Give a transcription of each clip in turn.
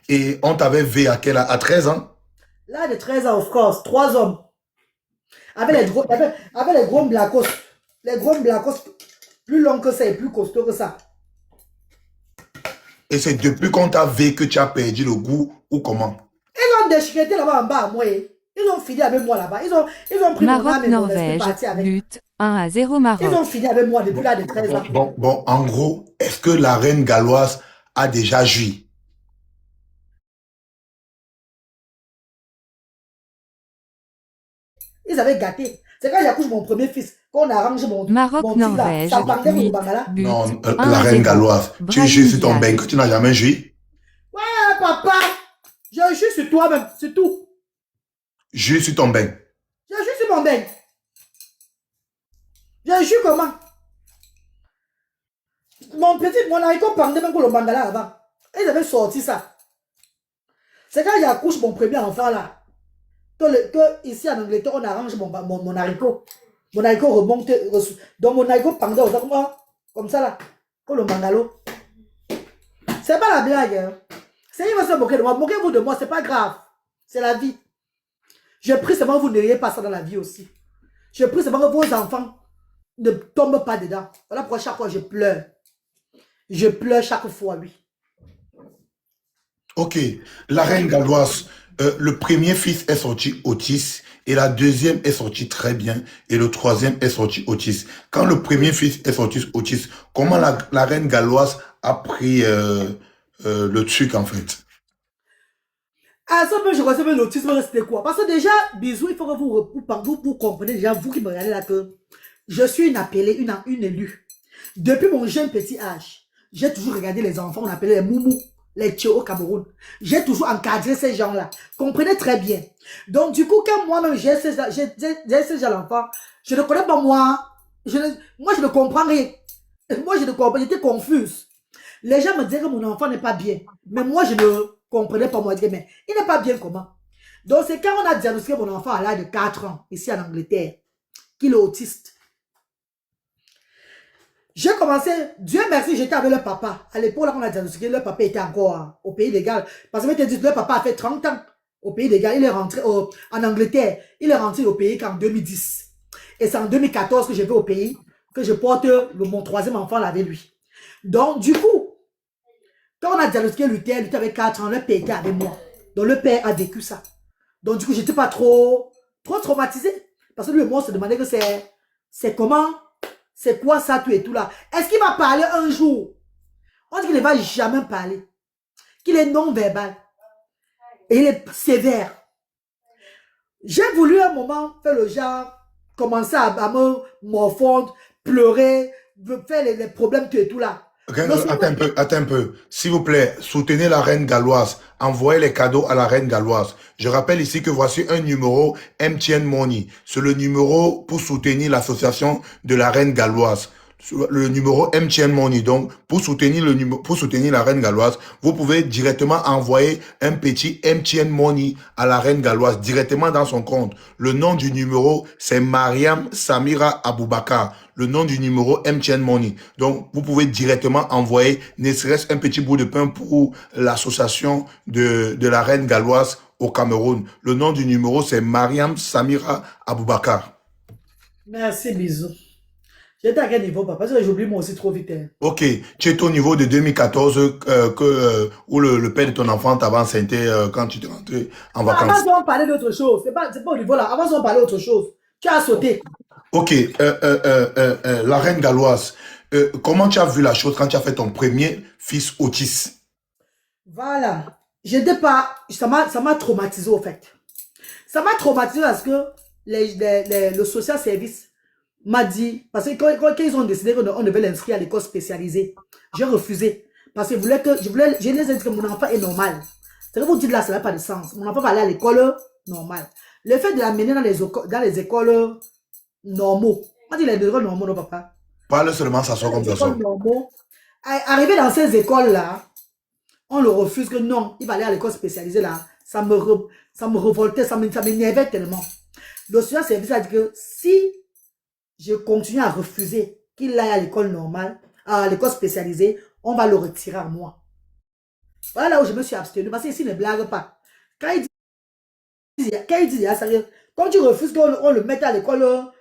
Et on t'avait vu à quel âge? À 13 ans? Là, de 13 ans, of course, 3 hommes. Avec les gros blacos. Les gros blacos, plus longs que ça et plus costauds que ça. Et c'est depuis qu'on t'a vu que tu as perdu le goût ou comment? Ils ont déchiqueté là-bas en bas à moi. Ils ont fini avec moi là-bas. Ils ont pris mon âme et mon esprit Maroc-Norvège, parti avec. but 1-0 Ils ont Maroc. fini avec moi depuis Bon, là de 13 ans. En gros, est-ce que la reine galloise a déjà joui? Ils avaient gâté. C'est quand j'accouche mon premier fils, qu'on arrange mon petit là. Ça Maroc-Norvège, pendait pour le but, bangala. but La reine 1-0. galloise, tu joues Brahim sur ton bain Diaz. que tu n'as jamais joué? Ouais, papa, je suis sur toi-même, c'est tout. Joue sur ton bain. Je suis sur mon bain. Je suis comment? Mon haricot pendait même pour le bangala avant. Ils avaient sorti ça. C'est quand j'accouche mon premier enfant là. Que ici en Angleterre, on arrange mon haricot. Mon haricot remonte. Donc mon haricot pendait comme ça là. Pour le bangalo. C'est pas la blague. Hein. C'est il va se moquer de moi. Moquez-vous de moi, c'est pas grave. C'est la vie. Je prie seulement que vous n'ayez pas ça dans la vie aussi. Je prie seulement que vos enfants ne tombent pas dedans. Voilà pourquoi chaque fois je pleure. Je pleure chaque fois, oui. Ok, la reine galloise, le premier fils est sorti autiste et la deuxième est sortie très bien et le troisième est sorti autiste. Quand le premier fils est sorti autiste, comment la reine galloise a pris le truc en fait? Ah, ça, je crois que l'autisme, c'était quoi? Parce que déjà, bisous, il faut que vous compreniez déjà, vous qui me regardez là, que je suis une appelée, une élue. Depuis mon jeune petit âge, j'ai toujours regardé les enfants, on appelait les moumous, les tchio au Cameroun. J'ai toujours encadré ces gens-là. Comprenez très bien. Donc, du coup, quand moi-même j'ai ces gens d'enfants, je ne connais pas moi. Moi, je ne comprends rien. Moi, je ne comprends, j'étais confuse. Les gens me disaient que mon enfant n'est pas bien. Mais moi, je ne comprenais pas. Moi, je disais, mais il n'est pas bien comment? Donc, c'est quand on a diagnostiqué mon enfant à l'âge de 4 ans, ici en Angleterre, qu'il est autiste. J'ai commencé, Dieu merci, j'étais avec le papa. À l'époque, là, on a diagnostiqué, le papa était encore au pays légal. Parce que je te dis, le papa a fait 30 ans au pays légal. Il est rentré en Angleterre. Il est rentré au pays qu'en 2010. Et c'est en 2014 que je vais au pays, que je porte mon troisième enfant là avec lui. Donc, du coup, quand on a diagnostiqué Luther, Luther avait 4 ans, le père était avec moi. Donc, le père a vécu ça. Donc, du coup, j'étais pas trop traumatisé. Parce que lui et moi, on se demandait que c'est comment, c'est quoi ça, tout et tout là. Est-ce qu'il va parler un jour? On dit qu'il ne va jamais parler. Qu'il est non-verbal. Et il est sévère. J'ai voulu un moment faire le genre, commencer à me morfondre, pleurer, faire les problèmes, tout et tout là. Ok, attends un peu. S'il vous plaît, soutenez la reine galloise. Envoyez les cadeaux à la reine galloise. Je rappelle ici que voici un numéro MTN Money. C'est le numéro pour soutenir l'association de la reine galloise. Le numéro MTN Money. Donc, pour soutenir pour soutenir la reine galloise, vous pouvez directement envoyer un petit MTN Money à la reine galloise directement dans son compte. Le nom du numéro, c'est Mariam Samira Aboubakar. Le nom du numéro MTN Money. Donc, vous pouvez directement envoyer, ne serait-ce un petit bout de pain pour l'association de la reine galloise au Cameroun. Le nom du numéro, c'est Mariam Samira Aboubakar. Merci, bisous. J'étais à quel niveau, papa? Parce que j'oublie moi aussi trop vite. Hein. Ok, tu es au niveau de 2014 où le père de ton enfant t'avait enceinté quand tu es rentré en Non, vacances. avant, on parlait d'autre chose. C'est pas au niveau là. Avant, on parlait d'autre chose. Tu as sauté. Ok, la reine galloise, comment tu as vu la chose quand tu as fait ton premier fils autiste? Voilà. J'étais pas. Ça m'a traumatisé au fait. Ça m'a traumatisé parce que le social service m'a dit. Parce que quand ils ont décidé qu'on devait l'inscrire à l'école spécialisée, j'ai refusé. Parce que je les ai dit que mon enfant est normal. C'est que vous dites là, ça n'a pas de sens. Mon enfant va aller à l'école normale. Le fait de l'amener dans les écoles normaux. On dit les écoles normaux, non, papa. Parle seulement, ça sort Dans comme les ça écoles sort. normaux. Arrivé dans ces écoles-là, on le refuse que non, il va aller à l'école spécialisée là. Ça me révoltait, ça m'énervait tellement. Le social service a dit que si je continue à refuser qu'il aille à l'école normale, à l'école spécialisée, on va le retirer à moi. Voilà là où je me suis abstenu, parce qu'ici, il ne blague pas. Quand il dit, ah, sérieux, quand tu refuses qu'on le mette à l'école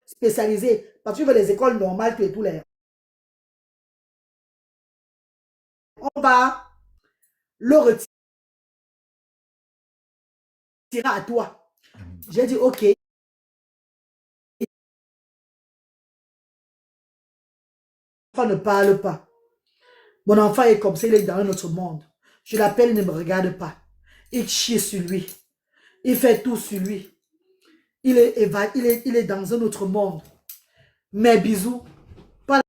spécialisée, parce que tu veux les écoles normales, tout et tout, on va le retirer à toi. J'ai dit, ok. Mon enfant ne parle pas. Mon enfant est comme ça, il est dans un autre monde. Je l'appelle, il ne me regarde pas. Il chie sur lui. Il fait tout sur lui. Il est dans un autre monde. Mes bisous. Pas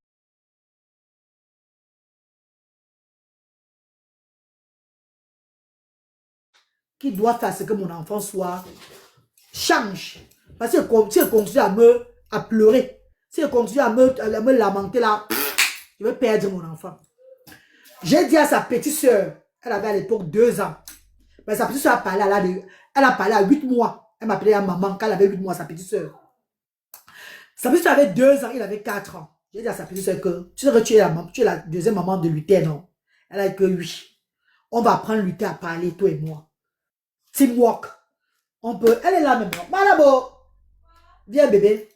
qui doit faire ce que mon enfant soit. Change. Parce que si elle continue à pleurer, si elle continue à me lamenter là, je vais perdre mon enfant. J'ai dit à sa petite soeur, elle avait à l'époque 2 ans. Mais sa petite soeur a parlé elle a parlé à 8 mois. Elle m'appelait à maman quand elle avait 8 mois, sa petite soeur. Sa petite soeur avait 2 ans, il avait 4 ans. J'ai dit à sa petite soeur que tu sais que tu es la deuxième maman de Luther, non? Elle a dit que oui. On va apprendre Luther à parler, toi et moi. Teamwork. On peut. Elle est là maintenant. Malabo. Viens bébé.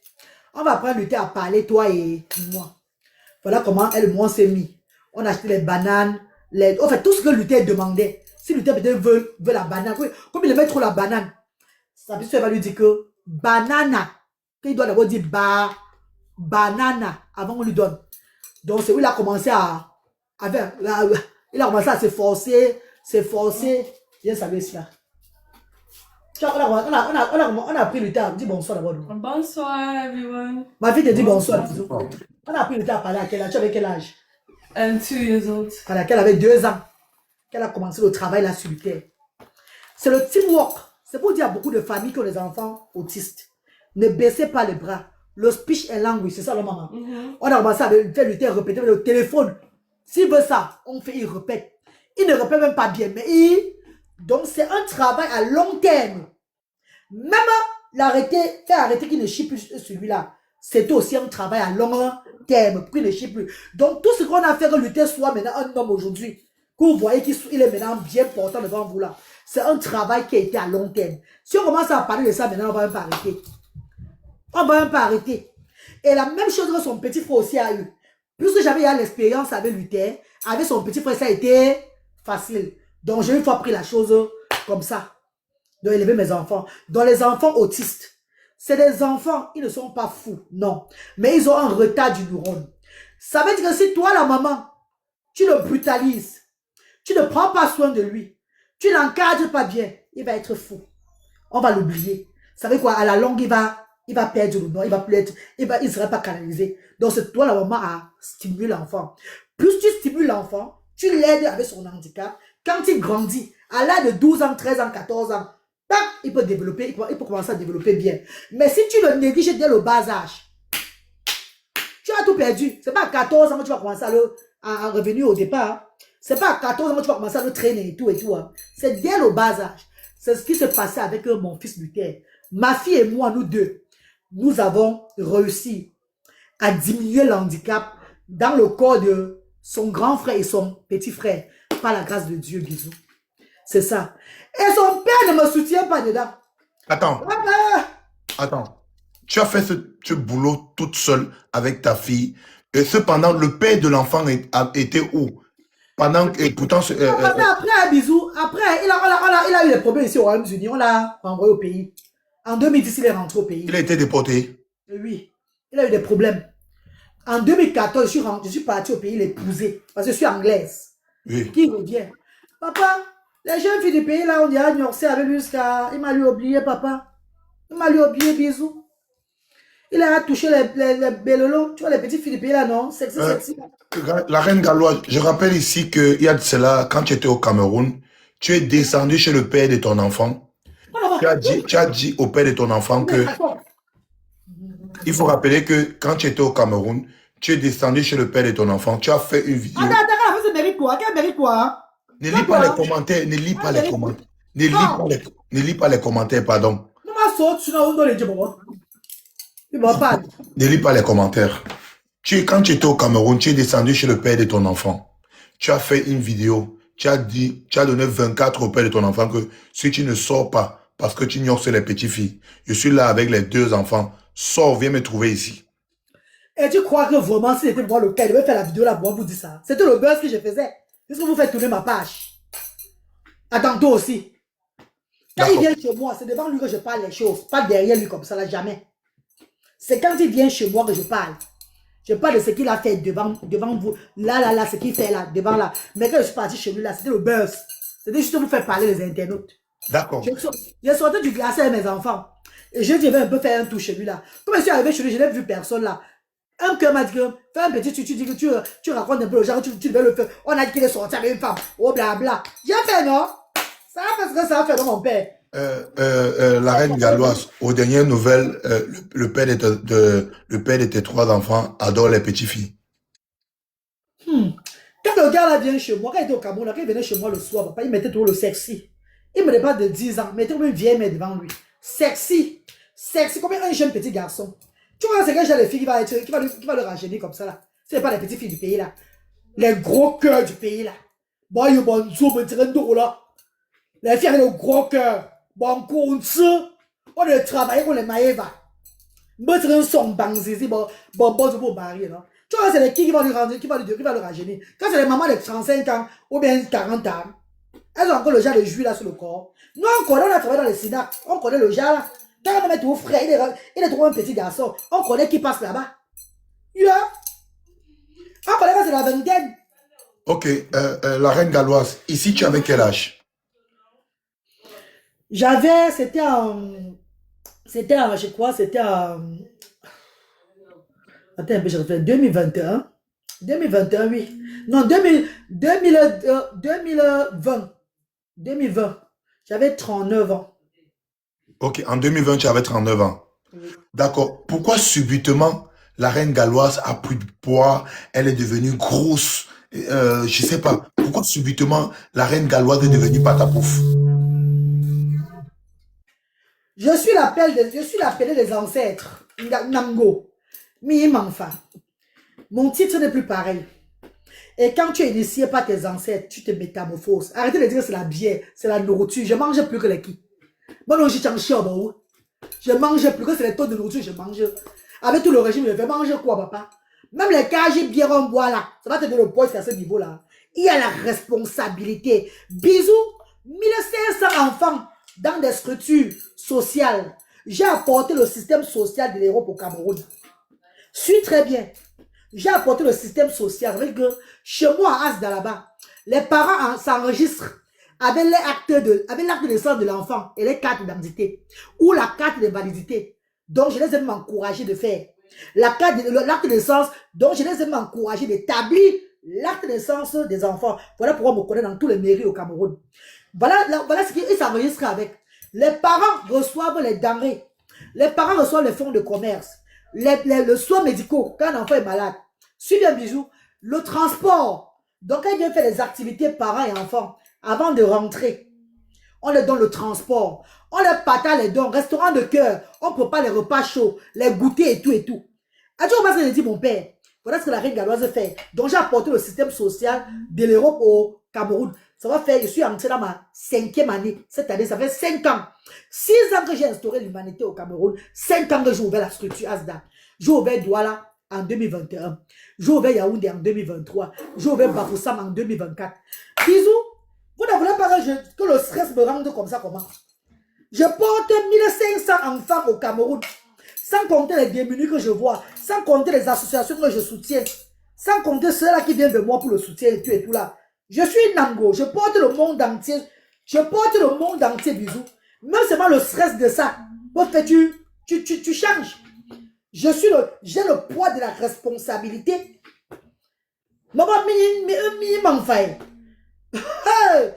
On va apprendre Luther à parler, toi et moi. Voilà comment elle et moi s'est mis. On a acheté les bananes. En fait, tout ce que Luther demandait. Si Luther peut-être veut la banane. Comme il aimait trop la banane. Sa petite soeur va lui dire que banana. Il doit d'abord dire banana avant qu'on lui donne. Donc c'est où il a commencé il a commencé à s'efforcer. Viens saluer cela. On a pris le temps. Dis bonsoir d'abord. Bonsoir, everyone. Ma fille te dit bonsoir. Bonsoir. On a pris le temps à parler à quel âge? Tu avais quel âge? I'm 2 years old. Voilà, qu'elle avait 2 ans. Qu'elle a commencé le travail là sur le terre. C'est le teamwork. C'est pour dire à beaucoup de familles qui ont des enfants autistes. Ne baissez pas les bras. Le speech and language, c'est ça le maman. On a commencé à faire le terre répéter le téléphone. S'il veut ça, on fait, il répète. Il ne répète même pas bien, mais donc c'est un travail à long terme. Même faire arrêter qu'il ne chie plus celui-là, c'est aussi un travail à long terme pour qu'il ne chie plus. Donc tout ce qu'on a fait que Luther soit maintenant un homme aujourd'hui, que vous voyez qu'il est maintenant bien portant devant vous là, c'est un travail qui a été à long terme. Si on commence à parler de ça maintenant, on va même pas arrêter. On va même pas arrêter. Et la même chose que son petit frère aussi a eu. Puisque j'avais eu l'expérience avec Luther, avec son petit frère, ça a été facile. Donc j'ai une fois pris la chose comme ça. De élever mes enfants. Donc les enfants autistes, c'est des enfants, ils ne sont pas fous, non. Mais ils ont un retard du neurone. Ça veut dire que si toi, la maman, tu le brutalises, tu ne prends pas soin de lui, tu l'encadres pas bien, il va être fou. On va l'oublier. Ça veut dire quoi? À la longue, il va perdre le nom, il ne sera pas canalisé. Donc c'est toi, la maman, à stimuler l'enfant. Plus tu stimules l'enfant, tu l'aides avec son handicap. Quand il grandit, à l'âge de 12 ans, 13 ans, 14 ans, il peut développer, il peut commencer à développer bien. Mais si tu le négliges dès le bas âge, tu as tout perdu. C'est pas à 14 ans que tu vas commencer à revenir au départ. C'est pas à 14 ans que tu vas commencer à le traîner et tout et tout. C'est dès le bas âge. C'est ce qui s'est passé avec mon fils Luther. Ma fille et moi, nous deux, nous avons réussi à diminuer l'handicap dans le corps de son grand frère et son petit frère. Par la grâce de Dieu, bisous. C'est ça. Et son père ne me soutient pas dedans. Attends. Papa. Attends. Tu as fait ce boulot toute seule avec ta fille. Et cependant, le père de l'enfant était où? Et pourtant... Après, un bisou. Après, il a eu des problèmes ici aux Royaumes-Unis. On l'a renvoyé au pays. En 2010, il est rentré au pays. Il a été déporté. Oui. Il a eu des problèmes. En 2014, je suis parti au pays l'épouser. Parce que je suis anglaise. Oui. Qui revient? Papa, les jeunes filles du pays, là, on dirait Niorcé avec lui jusqu'à... Il m'a lui oublié, papa. Il m'a lui oublié, bisous. Il a touché les bellelons. Tu vois, les petites filles du pays, là, non? Sexy, sexy. La reine galloise, je rappelle ici qu'il y a de cela, quand tu étais au Cameroun, tu es descendu chez le père de ton enfant. Tu as dit au père de ton enfant que... Il faut rappeler que quand tu étais au Cameroun, tu es descendu chez le père de ton enfant. Tu as fait une vidéo. Attends, ça mérite quoi? Quel mérite quoi? Ne lis pas les commentaires, ne lis pas les commentaires. Ne lis pas les commentaires, pardon. Ne lis pas les commentaires. Quand tu étais au Cameroun, tu es descendu chez le père de ton enfant. tu as fait une vidéo, tu as dit, tu as donné 24 au père de ton enfant que si tu ne sors pas, parce que tu ignores les petites filles, je suis là avec les 2 enfants, sors, viens me trouver ici. Et tu crois que vraiment, si c'était moi le cas, il devait faire la vidéo là pour vous dire ça. C'était le buzz que je faisais. Qu'est-ce que vous faites tourner ma page? À tantôt aussi. Quand il vient chez moi, c'est devant lui que je parle les choses. Pas derrière lui comme ça, là, jamais. C'est quand il vient chez moi que je parle. Je parle de ce qu'il a fait devant vous. Là, ce qu'il fait là, devant là. Mais quand je suis parti chez lui là, c'était le buzz. C'était juste pour vous faire parler les internautes. D'accord. J'ai sorti du glacier avec mes enfants. Et je devais un peu faire un tour chez lui là. Comme je suis arrivé chez lui, je n'ai vu personne là. Un cœur m'a dit que fais un petit, tu dis que tu racontes un peu le genre, tu devais le faire. On a dit qu'il est sorti avec une femme. Oh blabla. J'ai fait non. Ça parce que ça a fait dans mon père. La reine galloise, aux dernières nouvelles, le père de tes 3 enfants adore les petites filles. Quand le gars là vient chez moi, quand il était au Cameroun, quand il venait chez moi le soir, papa, il mettait toujours le sexy. Il me dépasse de 10 ans, mettait une vieille mère devant lui. Sexy. Sexy, comme un jeune petit garçon. Tu vois, c'est que j'ai les filles qui va le rajeunir comme ça là. Ce n'est pas les petites filles du pays là. Les gros cœurs du pays là. Bon, il y a bon zoom, là. Les filles avec le gros cœur. Bon, on ne travaille pour les maïva. Bon, c'est un son banzizi, bon, bon, barrière, non. Tu vois, c'est les qui vont lui rendre, qui va le rajeunir. Quand c'est les mamans de 35 ans ou bien 40 ans, elles ont encore le genre de jus là sur le corps. Nous, on a travaillé dans les SIDA, on connaît le genre là. Quand on met tout frais, il est trop un petit garçon. On connaît qui passe là-bas. Yeah. On connaît que c'est la vingtaine. Ok, la reine galloise, ici tu avais quel âge? J'avais, je crois, attends un peu, je refais, 2021. 2021, oui. Non, 2020. 2020. J'avais 39 ans. Ok, en 2020, tu avais 39 ans. Oui. D'accord. Pourquoi subitement la reine galloise a pris de poids, elle est devenue grosse? Je sais pas. Pourquoi subitement la reine galloise est devenue patapouf? Je suis l'appelé des ancêtres. Nango. Mimanfa. Mon titre n'est plus pareil. Et quand tu es initié par tes ancêtres, tu te métamorphoses. Arrêtez de dire que c'est la bière, c'est la nourriture. Je mange plus que les qui. Moi non, je mange plus que c'est les taux de nourriture, je mange. Avec tout le régime, je vais manger quoi, papa? Même les cages bière en bois là, ça va te donner le poids à ce niveau-là. Il y a la responsabilité. Bisous, 1500 enfants dans des structures sociales. J'ai apporté le système social de l'Europe au Cameroun. Suis très bien. J'ai apporté le système social. Avec chez moi à Asda là-bas, les parents s'enregistrent avec l'acte de naissance de l'enfant et les cartes d'identité ou la carte de validité. Donc, je les ai encouragés de faire. L'acte de naissance, donc je les ai encouragés d'établir l'acte de naissance des enfants. Voilà pourquoi on me connaît dans tous les mairies au Cameroun. Voilà ce qu'ils s'enregistrent avec. Les parents reçoivent les denrées. Les parents reçoivent les fonds de commerce. Le soin médicaux, quand un enfant est malade. Suivez un bijou. Le transport. Donc, quand il vient faire les activités parents et enfants, avant de rentrer, on leur donne le transport. On leur partage les dons. Restaurant de cœur. On prépare les repas chauds, les goûters et tout et tout. As-tu compris ce que dit mon père? Voilà ce que la reine galloise fait. Donc, j'ai apporté le système social de l'Europe au Cameroun. Ça va faire, je suis entré dans ma 5e année. Cette année, ça fait 5 ans. 6 ans que j'ai instauré l'humanité au Cameroun. 5 ans que j'ai ouvert la structure ASDA. J'ai ouvert Douala en 2021. J'ai ouvert Yaoundé en 2023. J'ai ouvert Bafoussam en 2024. Bisous. Vous ne voulez pas que le stress me rende comme ça, comment? Je porte 1500 enfants au Cameroun. Sans compter les démunis que je vois. Sans compter les associations que je soutiens. Sans compter ceux-là qui viennent de moi pour le soutien et tout là. Je suis Nango. Je porte le monde entier. Je porte le monde entier, bisous. Même seulement le stress de ça. Tu changes. J'ai le poids de la responsabilité. Maman,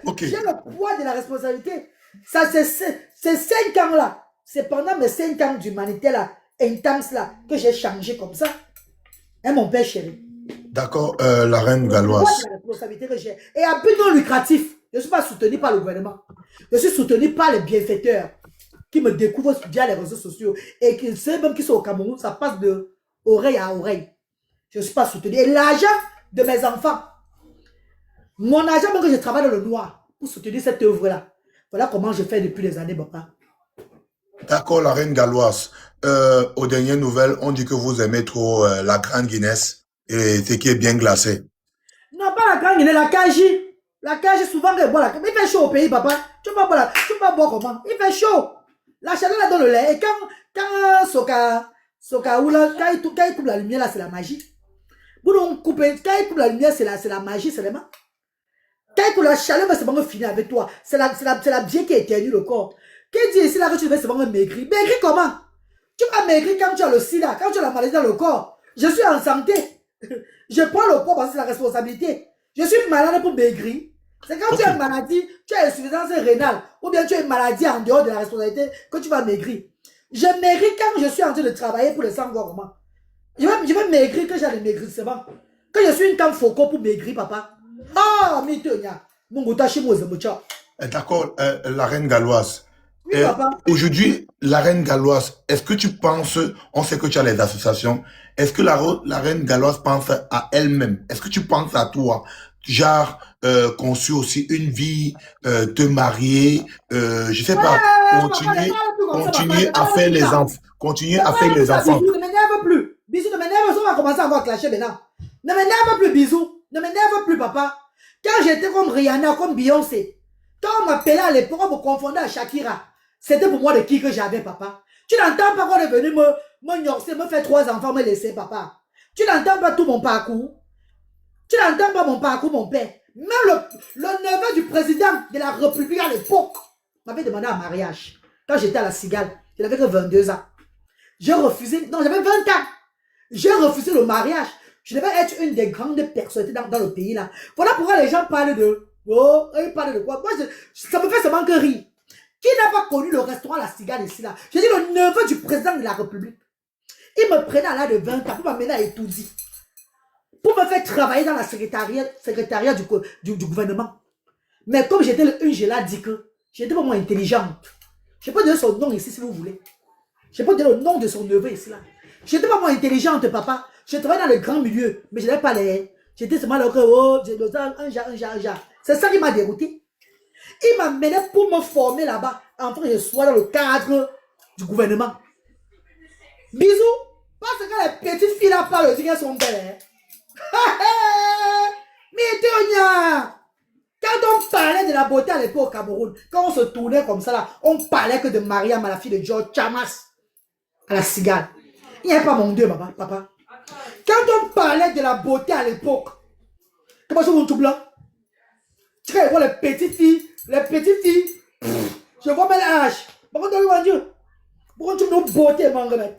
okay. J'ai le poids de la responsabilité. Ça, c'est 5 ans là. C'est pendant mes 5 ans d'humanité là, intense là, que j'ai changé comme ça. Hein, mon père chéri. D'accord, la reine galloise. La responsabilité que j'ai. Et à but non lucratif. Je ne suis pas soutenu par le gouvernement. Je suis soutenu par les bienfaiteurs qui me découvrent via les réseaux sociaux. Et qui, ceux même qui sont au Cameroun, ça passe de oreille à oreille. Je ne suis pas soutenu. Et l'argent de mes enfants. Mon argent, même que je travaille dans le noir pour soutenir cette œuvre-là. Voilà comment je fais depuis des années, papa. D'accord, la reine galloise. Aux dernières nouvelles, on dit que vous aimez trop la grande Guinness et ce qui est bien glacé. Non, pas la grande Guinée, la Kaji. La Kaji, souvent, il fait chaud au pays, papa. Tu ne peux pas boire comment? Il fait chaud. La chaleur là dans le lait. Et quand Soka, quand il coupe la lumière, là, c'est la magie. Quand il coupe la lumière, c'est la magie seulement. Quand il coupe la chaleur, c'est vraiment fini avec toi. C'est la bien qui éternue le corps. Qui dit ici là que tu devais seulement maigrir? Maigrir comment? Tu vas maigrir quand tu as le sida, quand tu as la maladie dans le corps. Je suis en santé. Je prends le poids parce que c'est la responsabilité. Je suis malade pour maigrir. C'est quand tu as une maladie, tu as une insuffisance rénale, ou bien tu as une maladie en dehors de la responsabilité que tu vas maigrir. Je maigris quand je suis en train de travailler pour le sang voir comment. Je vais maigrir que j'ai le maigrissement. Que je suis une camp faucon pour maigrir, papa. Ah, mais mon goutachi moi D'accord, la reine galloise. Oui, papa. Aujourd'hui, la reine galloise, est-ce que tu penses, on sait que tu as les associations, est-ce que la reine galloise pense à elle-même? Est-ce que tu penses à toi? Genre, conçu aussi une vie, te marier, je sais pas, continuer à faire les enfants, continuer à faire les enfants. Bisous, ne m'énerve plus. Bisous, ne m'énerve, on va commencer à avoir clashé maintenant. Ne m'énerve plus, bisous. Ne m'énerve plus, papa. Quand j'étais comme Rihanna, comme Beyoncé, quand on m'appelait à l'époque, on me confondait à Shakira. C'était pour moi de qui que j'avais, papa. Tu n'entends pas qu'on est venu me gnorcer, me faire 3 enfants, me laisser, papa. Tu n'entends pas tout mon parcours. Tu n'entends pas mon parcours, mon père. Même le neveu du président de la République à l'époque m'avait demandé un mariage. Quand j'étais à la Cigale, je n'avais que 22 ans. J'ai refusé, non, j'avais 20 ans. J'ai refusé le mariage. Je devais être une des grandes personnalités dans le pays là. Voilà pourquoi les gens parlent de... Oh, ils parlent de quoi? Moi, ça me fait seulement que rire. Qui n'a pas connu le restaurant La Cigale ici là? J'ai dit le neveu du président de la République. Il me prenait à l'âge de 20 ans pour m'amener à Étoudi. Pour me faire travailler dans la secrétariat du gouvernement. Mais comme j'étais une gélade dit que j'étais vraiment intelligente. Je peux donner son nom ici si vous voulez. Je peux donner le nom de son neveu ici là. J'étais pas moins intelligente, papa. Je travaillais dans le grand milieu, mais je n'avais pas les... J'étais seulement là, oh, un genre. C'est ça qui m'a dérouté. Il m'a mené pour me former là-bas, afin que je sois dans le cadre du gouvernement. Bisous. Parce que les petites filles là parlent, disent qu'elles sont belles. Mais Tonya, quand on parlait de la beauté à l'époque au Cameroun, quand on se tournait comme ça là, on parlait que de Mariam, la fille de George Chamas, à la Cigale. Il n'y avait pas mon Dieu, papa. Quand on parlait de la beauté à l'époque, comment ça, mon tout blanc? Tu vois les petites filles, je vois mes haches. Pourquoi mon Dieu? Pourquoi tu me beauté, mon gars?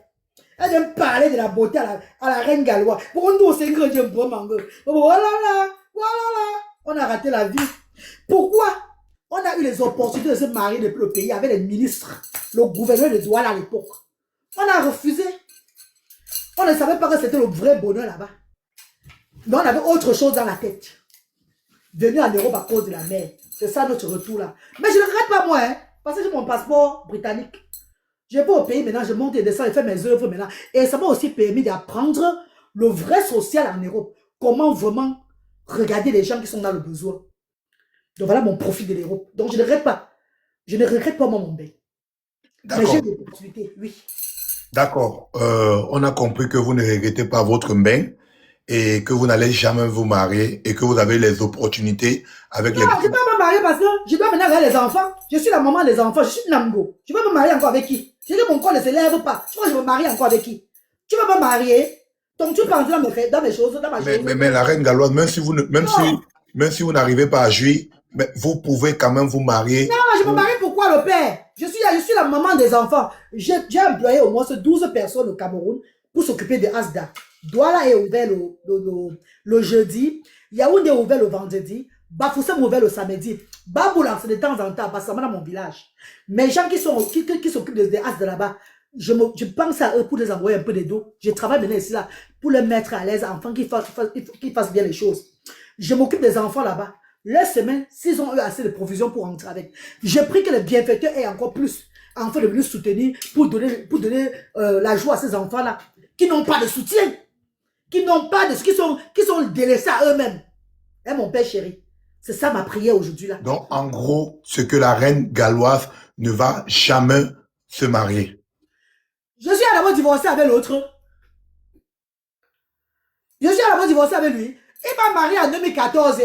Elle vient parler de la beauté à la reine galloise. Pourquoi nous, c'est ingrédient pour manger? Voilà là. On a raté la vie. Pourquoi? On a eu les opportunités de se marier depuis le pays avec les ministres, le gouverneur de Douala à l'époque. On a refusé. On ne savait pas que c'était le vrai bonheur là-bas. Mais on avait autre chose dans la tête. Venu en Europe à cause de la mer. C'est ça notre retour là. Mais je ne regrette pas moi, hein, parce que j'ai mon passeport britannique. Je vais au pays maintenant, je monte et descends et fais mes œuvres maintenant. Et ça m'a aussi permis d'apprendre le vrai social en Europe. Comment vraiment regarder les gens qui sont dans le besoin. Donc voilà mon profit de l'Europe. Donc je ne regrette pas. Je ne regrette pas moi mon bain. Mais j'ai des opportunités, oui. D'accord. On a compris que vous ne regrettez pas votre bain et que vous n'allez jamais vous marier et que vous avez les opportunités avec les... Non, je ne peux pas me marier parce que je dois maintenant avoir les enfants. Je suis la maman des enfants, je suis Namgo. Je vais me marier encore avec qui? Si mon corps ne se lève pas, je crois que je me marie encore avec qui? Tu vas me marier? Donc tu penses dans mes choses, dans ma chose. Mais la reine galloise, même si vous n'arrivez pas à jouir, mais vous pouvez quand même vous marier. Non, je me marie pourquoi le père? Je suis la maman des enfants. J'ai employé au moins 12 personnes au Cameroun pour s'occuper de Asda. Douala est ouvert le jeudi. Yaoundé est ouvert le vendredi. Bafoussam est ouvert le samedi. Baboula, c'est de temps en temps, parce que dans mon village. Mais les gens qui s'occupent de Asda là-bas, je pense à eux pour les envoyer un peu de dos. Je travaille maintenant ici là pour les mettre à l'aise, afin qu'ils fassent bien les choses. Je m'occupe des enfants là-bas. La semaine, s'ils ont eu assez de provisions pour rentrer avec. J'ai pris que les bienfaiteurs aient encore plus, afin de venir soutenir, pour donner la joie à ces enfants-là, qui n'ont pas de soutien, qui sont délaissés à eux-mêmes. Hein, mon père chéri. C'est ça ma prière aujourd'hui là. Donc, en gros, c'est que la reine galloise ne va jamais se marier. Je suis à d'abord divorcé avec l'autre. Je suis à d'abord divorcé avec lui. Il m'a marié en 2014.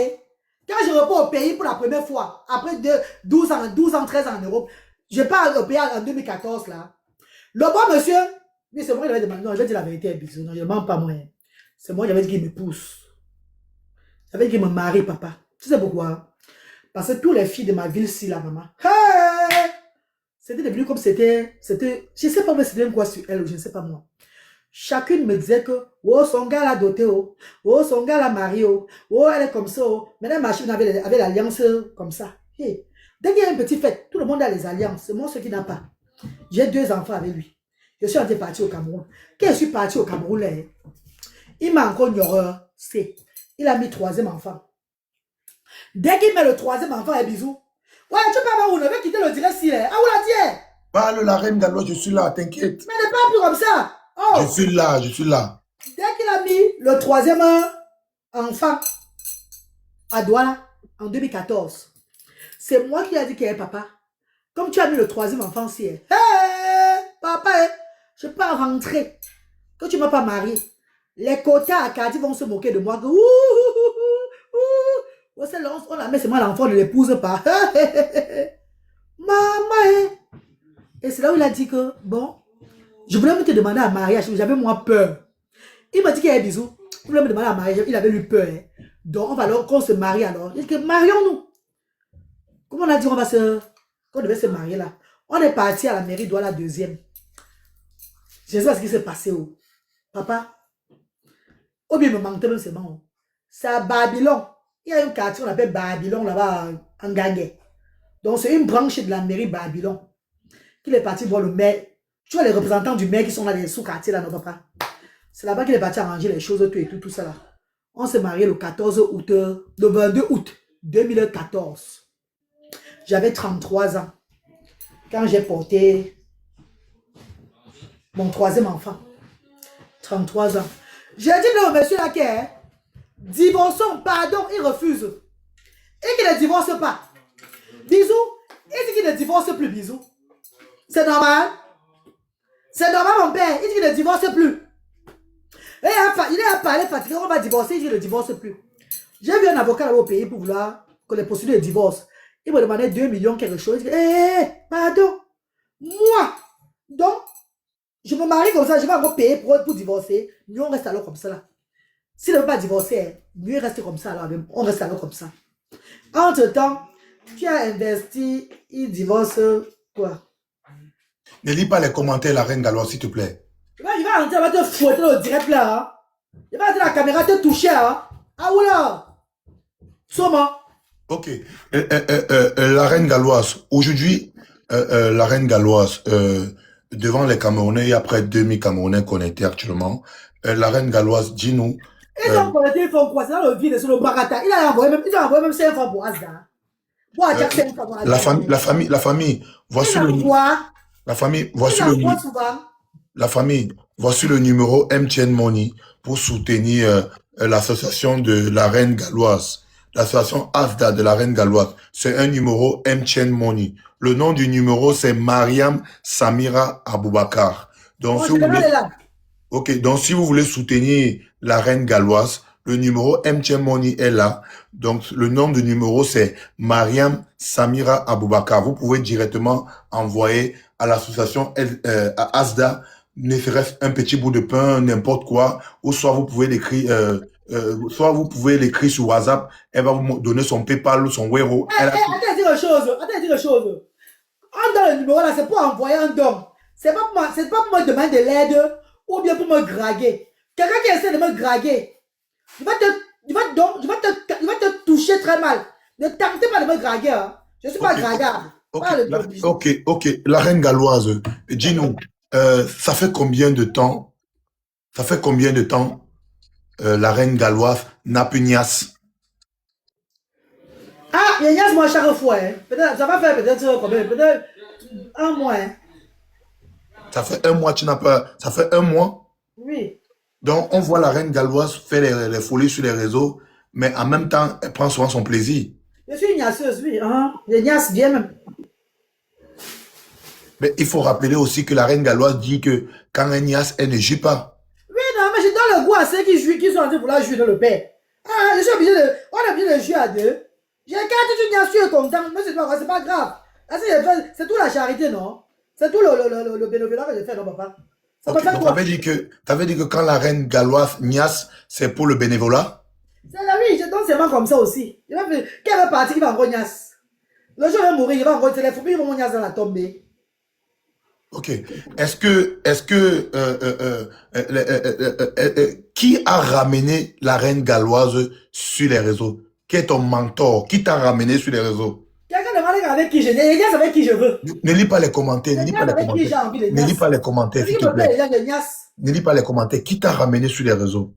Quand je repars au pays pour la première fois, après 12 ans, 13 ans en Europe, je pars au pays en 2014 là. Le bon monsieur, mais c'est moi qui l'avais demandé. Non, je vais dire la vérité, bisous. Non, je ne mens pas moi. C'est moi qui avais dit qu'il me pousse. J'avais dit qu'il me marie, papa. Tu sais pourquoi? Parce que toutes les filles de ma ville-ci, la maman, hey! C'était devenu comme c'était, je ne sais pas mais c'était quoi sur elle, je ne sais pas moi. Chacune me disait que, oh, son gars l'a doté, oh, son gars l'a marié, oh, elle est comme ça, oh. Maintenant, ma chérie avait l'alliance comme ça. Hey. Dès qu'il y a une petite fête, tout le monde a les alliances. C'est moi ce qui n'a pas. J'ai 2 enfants avec lui. Je suis en train de partir au Cameroun. Quand je suis parti au Cameroun, là, il m'a encore une horreur. Il a mis 3e enfant. Dès qu'il met le 3e enfant, un bisou. Ouais, tu peux avoir où on veut quitter le direct si là. Ah, où la tienne? Parle la reine galloise, je suis là, t'inquiète. Mais ne parle plus comme ça. Oh. Je suis là, je suis là. Dès qu'il a mis le 3e enfant à Douala en 2014, c'est moi qui ai dit qu'il y avait papa. Comme tu as mis le 3e enfant si, hey, papa, je peux pas rentrer. Que tu ne m'as pas marié. Les quotas à Kadi vont se moquer de moi. On la met, c'est moi l'enfant, ne l'épouse pas. Maman. Et c'est là où il a dit que, bon, je voulais me te demander à mariage, j'avais moi peur. Il m'a dit qu'il y avait bisous. Il voulait me demander à mariage, il avait eu peur. Donc, on va alors qu'on se marie alors. Il dit que marions-nous. Comment on a dit qu'on devait se marier là? On est parti à la mairie Douala 2e. Je sais pas ce qui s'est passé. Oh. Papa. Ou bien il me manquait même seulement. C'est à Babylone. Il y a un quartier qu'on appelle Babylone là-bas en Gangué. Donc c'est une branche de la mairie Babylone. Qu'il est parti voir le maire. Tu vois les représentants du maire qui sont là dans les sous-quartiers là, non papa. C'est là-bas qu'il est parti arranger les choses, tout ça là. On s'est marié le 14 août, le 22 août 2014. J'avais 33 ans. Quand j'ai porté mon 3e enfant. 33 ans. J'ai dit au monsieur là que divorçons, pardon, il refuse. Et qu'il ne divorce pas. Bisous, il dit qu'il ne divorce plus, bisous. C'est normal. C'est normal, mon père. Il dit qu'il ne divorce plus. Et il est à parler fatigué, on va divorcer, il dit qu'il ne divorce plus. J'ai vu un avocat là au pays pour vouloir que les procédures de divorce. Il me demandait 2 millions quelque chose. Il dit, pardon. Moi. Donc, je me marie comme ça, je vais encore payer pour divorcer. Nous, on reste alors comme ça là. S'il ne veut pas divorcer, mieux rester comme ça alors. On reste alors comme ça. Entre-temps, tu as investi, il divorce quoi? Ne lis pas les commentaires, la reine galloise, s'il te plaît. Il va rentrer, il va te fouetter au direct là. Hein? Il va rentrer la caméra, te toucher. Hein? Ah oula! Soma. Ok. La reine galloise. Aujourd'hui, la reine galloise, devant les Camerounais, il y a près de 2000 Camerounais connectés actuellement. La reine galloise, dis-nous. Ils ont connecté, ils font quoi? C'est dans le vide, sur le barata. Il a envoyé même 5 fois pour Asda. La famille, voici le numéro. La famille, voici le numéro MTN Money pour soutenir l'association de la reine galloise. L'association ASDA de la reine galloise. C'est un numéro MTN Money. Le nom du numéro, c'est Mariam Samira Aboubakar. Donc, donc, si vous voulez soutenir la reine galloise, le numéro MTN Money est là. Donc, le nom du numéro, c'est Mariam Samira Aboubakar. Vous pouvez directement envoyer à l'association à ASDA, ne serait-ce un petit bout de pain, n'importe quoi, ou soit vous pouvez l'écrire, sur WhatsApp. Elle va vous donner son PayPal ou son Wero. Attends, dire une chose. En dans le numéro là, c'est pour envoyer un don. C'est pas pour me demander de l'aide ou bien pour me draguer. Quelqu'un qui essaie de me draguer, il va te toucher très mal. Ne tentez pas de me draguer. Hein. Je ne suis pas dragueur. Ok. La reine galloise, dis-nous, ça fait combien de temps la reine galloise n'a plus Nias? Ah, il y a Nias moi à chaque fois. Hein. Peut-être, ça va faire peut-être combien? Peut-être 1 mois. Hein. Ça fait 1 mois, tu n'as pas. Ça fait 1 mois? Oui. Donc, on voit la reine galloise faire les folies sur les réseaux, mais en même temps, elle prend souvent son plaisir. Je suis une niaiseuse, oui. Hein? Je niaise bien même. Mais il faut rappeler aussi que la reine galloise dit que quand elle niaise, elle ne joue pas. Oui, non, mais je donne le goût à ceux qui jouent, qui sont en train de vouloir jouer dans le père. Ah, je suis obligé de. On est obligé de jouer à deux. J'ai quand tu niaises, tu es content. Mais c'est pas grave. Ah, c'est tout la charité, non? C'est tout le bénévolat que je fais, non, papa? Ça peut Ok, faire donc quoi? t'avais dit que quand la reine galloise niaise, c'est pour le bénévolat? C'est la vie, je donne seulement comme ça aussi. Quelle va partir qui va encore niaise? Le jour où il va mourir, il va encore téléphoner, il va niaise dans la tombée. Ok. Qui a ramené la reine galloise sur les réseaux? Qui est ton mentor? Qui t'a ramené sur les réseaux? Quelqu'un demande avec qui je veux. Il y a avec qui je veux. Ne lis pas les commentaires. Ne lis Il y pas a les avec qui j'ai commentaires. envie de Ne lis niaise. pas les commentaires, S'il s'il te me plaît, plaît. les gens de niaise. Ne lis pas les commentaires. Qui t'a ramené sur les réseaux?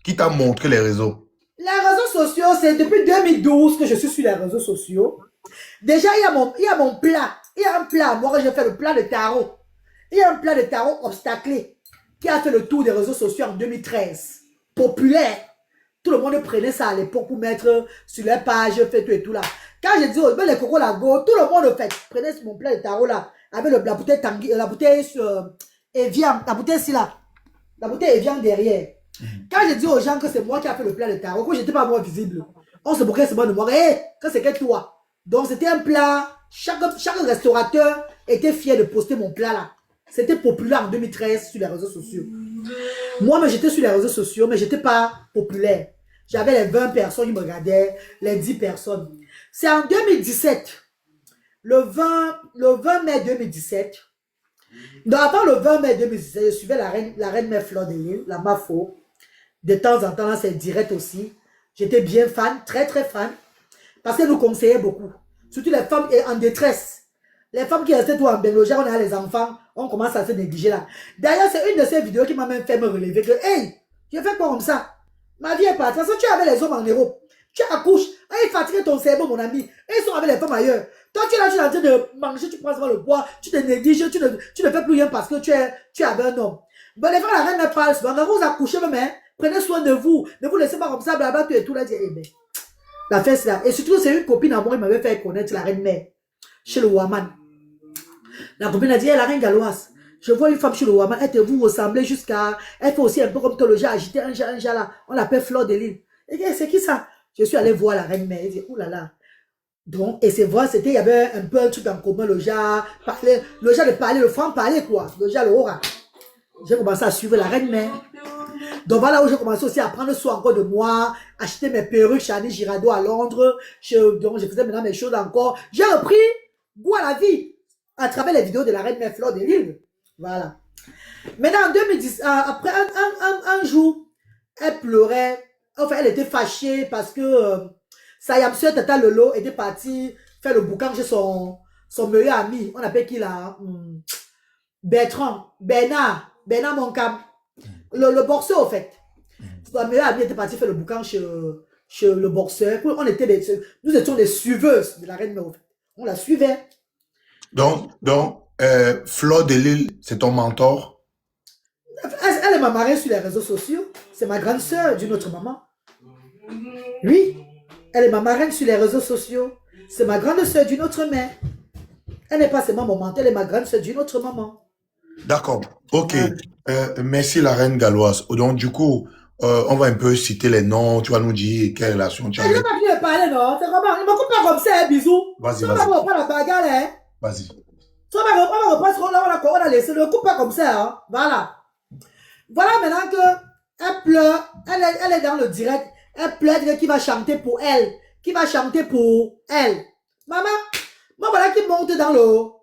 Qui t'a montré les réseaux? Les réseaux sociaux, c'est depuis 2012 que je suis sur les réseaux sociaux. Déjà, il y a mon plat. Il y a un plat. Moi, j'ai fait le plat de tarot. Il y a un plat de tarot obstaclé qui a fait le tour des réseaux sociaux en 2013. Populaire. Tout le monde prenait ça à l'époque pour mettre sur les pages, fait tout et tout là. Quand j'ai dit, oh, les cocos lago, tout le monde fait. Prenez mon plat de tarot là, avec la bouteille Tanguy, la bouteille Evian, la bouteille ici là. La bouteille Evian derrière. Quand j'ai dit aux gens que c'est moi qui a fait le plat de tarot, que j'étais pas moi visible, on se moquait seulement de moi. Hé, que c'était toi. Donc c'était un plat, chaque restaurateur était fier de poster mon plat là. C'était populaire en 2013 sur les réseaux sociaux. Moi, mais j'étais sur les réseaux sociaux, mais j'étais pas populaire. J'avais les 20 personnes qui me regardaient, les 10 personnes. C'est en 2017, le 20 mai 2017, donc avant le 20 mai 2017, je suivais la reine mère Fleur de Lille, la Mafo. De temps en temps, là, c'est direct aussi. J'étais bien fan, très très fan, parce qu'elle nous conseillait beaucoup. Surtout les femmes en détresse. Les femmes qui restaient tout en Benglogia, on a les enfants, on commence à se négliger là. D'ailleurs, c'est une de ces vidéos qui m'a même fait me relever que, hey, tu fais quoi comme ça? Ma vie est partie. Parce que tu es avec les hommes en Europe. Tu accouches. Ils fatiguent ton cerveau, mon ami. Et ils sont avec les femmes ailleurs. Toi, tu es là, tu es en train de manger, tu prends le poids, tu te négliges, tu ne fais plus rien parce que tu es avec un homme. Ben, les frères, la reine ne parle souvent. Quand vous accouchez même, hein, prenez soin de vous. Ne vous laissez pas comme ça, blabla, tu es tout là. Eh ben, la fête, c'est là. Et surtout, c'est une copine à moi qui m'avait fait connaître la reine mère chez le Waman. La copine a dit, hey, la reine galloise, je vois une femme chez le Waman, elle te vous ressemblez jusqu'à... Elle fait aussi un peu comme toi, le jas, agiter un jas là. On l'appelle Fleur de Lille. Et c'est qui ça? Je suis allé voir la reine mère. Elle dit, oulala. Donc, et c'est vrai, il y avait un peu un truc en commun, le jas de parler, le franc parler quoi. Le jas, le aura. J'ai commencé à suivre la reine mère. Donc voilà où j'ai commencé aussi à prendre soin encore de moi, acheter mes perruques chez Annie Girardot à Londres. Donc je faisais maintenant mes choses encore. J'ai repris goût à la vie à travers les vidéos de la reine mère Fleur de Lille. Voilà. Maintenant en 2010, après un jour, elle pleurait. Enfin, elle était fâchée parce que sa yamseur Tata Lolo était partie faire le boucan chez son meilleur ami. On appelle qui là? Bernard Moncam. Le boxeur, au fait. Son meilleur ami était parti faire le boucan chez le boxeur. Nous étions des suiveuses de la reine mère, au fait. On la suivait. Donc Fleur de Lille, c'est ton mentor? Elle est ma marraine sur les réseaux sociaux. C'est ma grande sœur d'une autre maman. Oui, elle est ma marraine sur les réseaux sociaux. C'est ma grande sœur d'une autre mère. Elle n'est pas seulement mon mentor, elle est ma grande sœur d'une autre maman. D'accord, ok. Merci la reine galloise. Donc du coup, on va un peu citer les noms, tu vas nous dire quelle relation tu as. Je ne vais pas venir parler, non. C'est comment? Il ne me coupe pas comme ça, bisous. Vas-y, Tu vas pas reprendre la bagarre, hein. Vas-y. Tu vas pas reprendre ce qu'on a laissé. Ne coupe pas comme ça, hein. Voilà. Voilà maintenant que elle pleure. Elle est dans le direct. Elle pleure, qui va chanter pour elle. Qui va chanter pour elle. Maman, moi voilà qui monte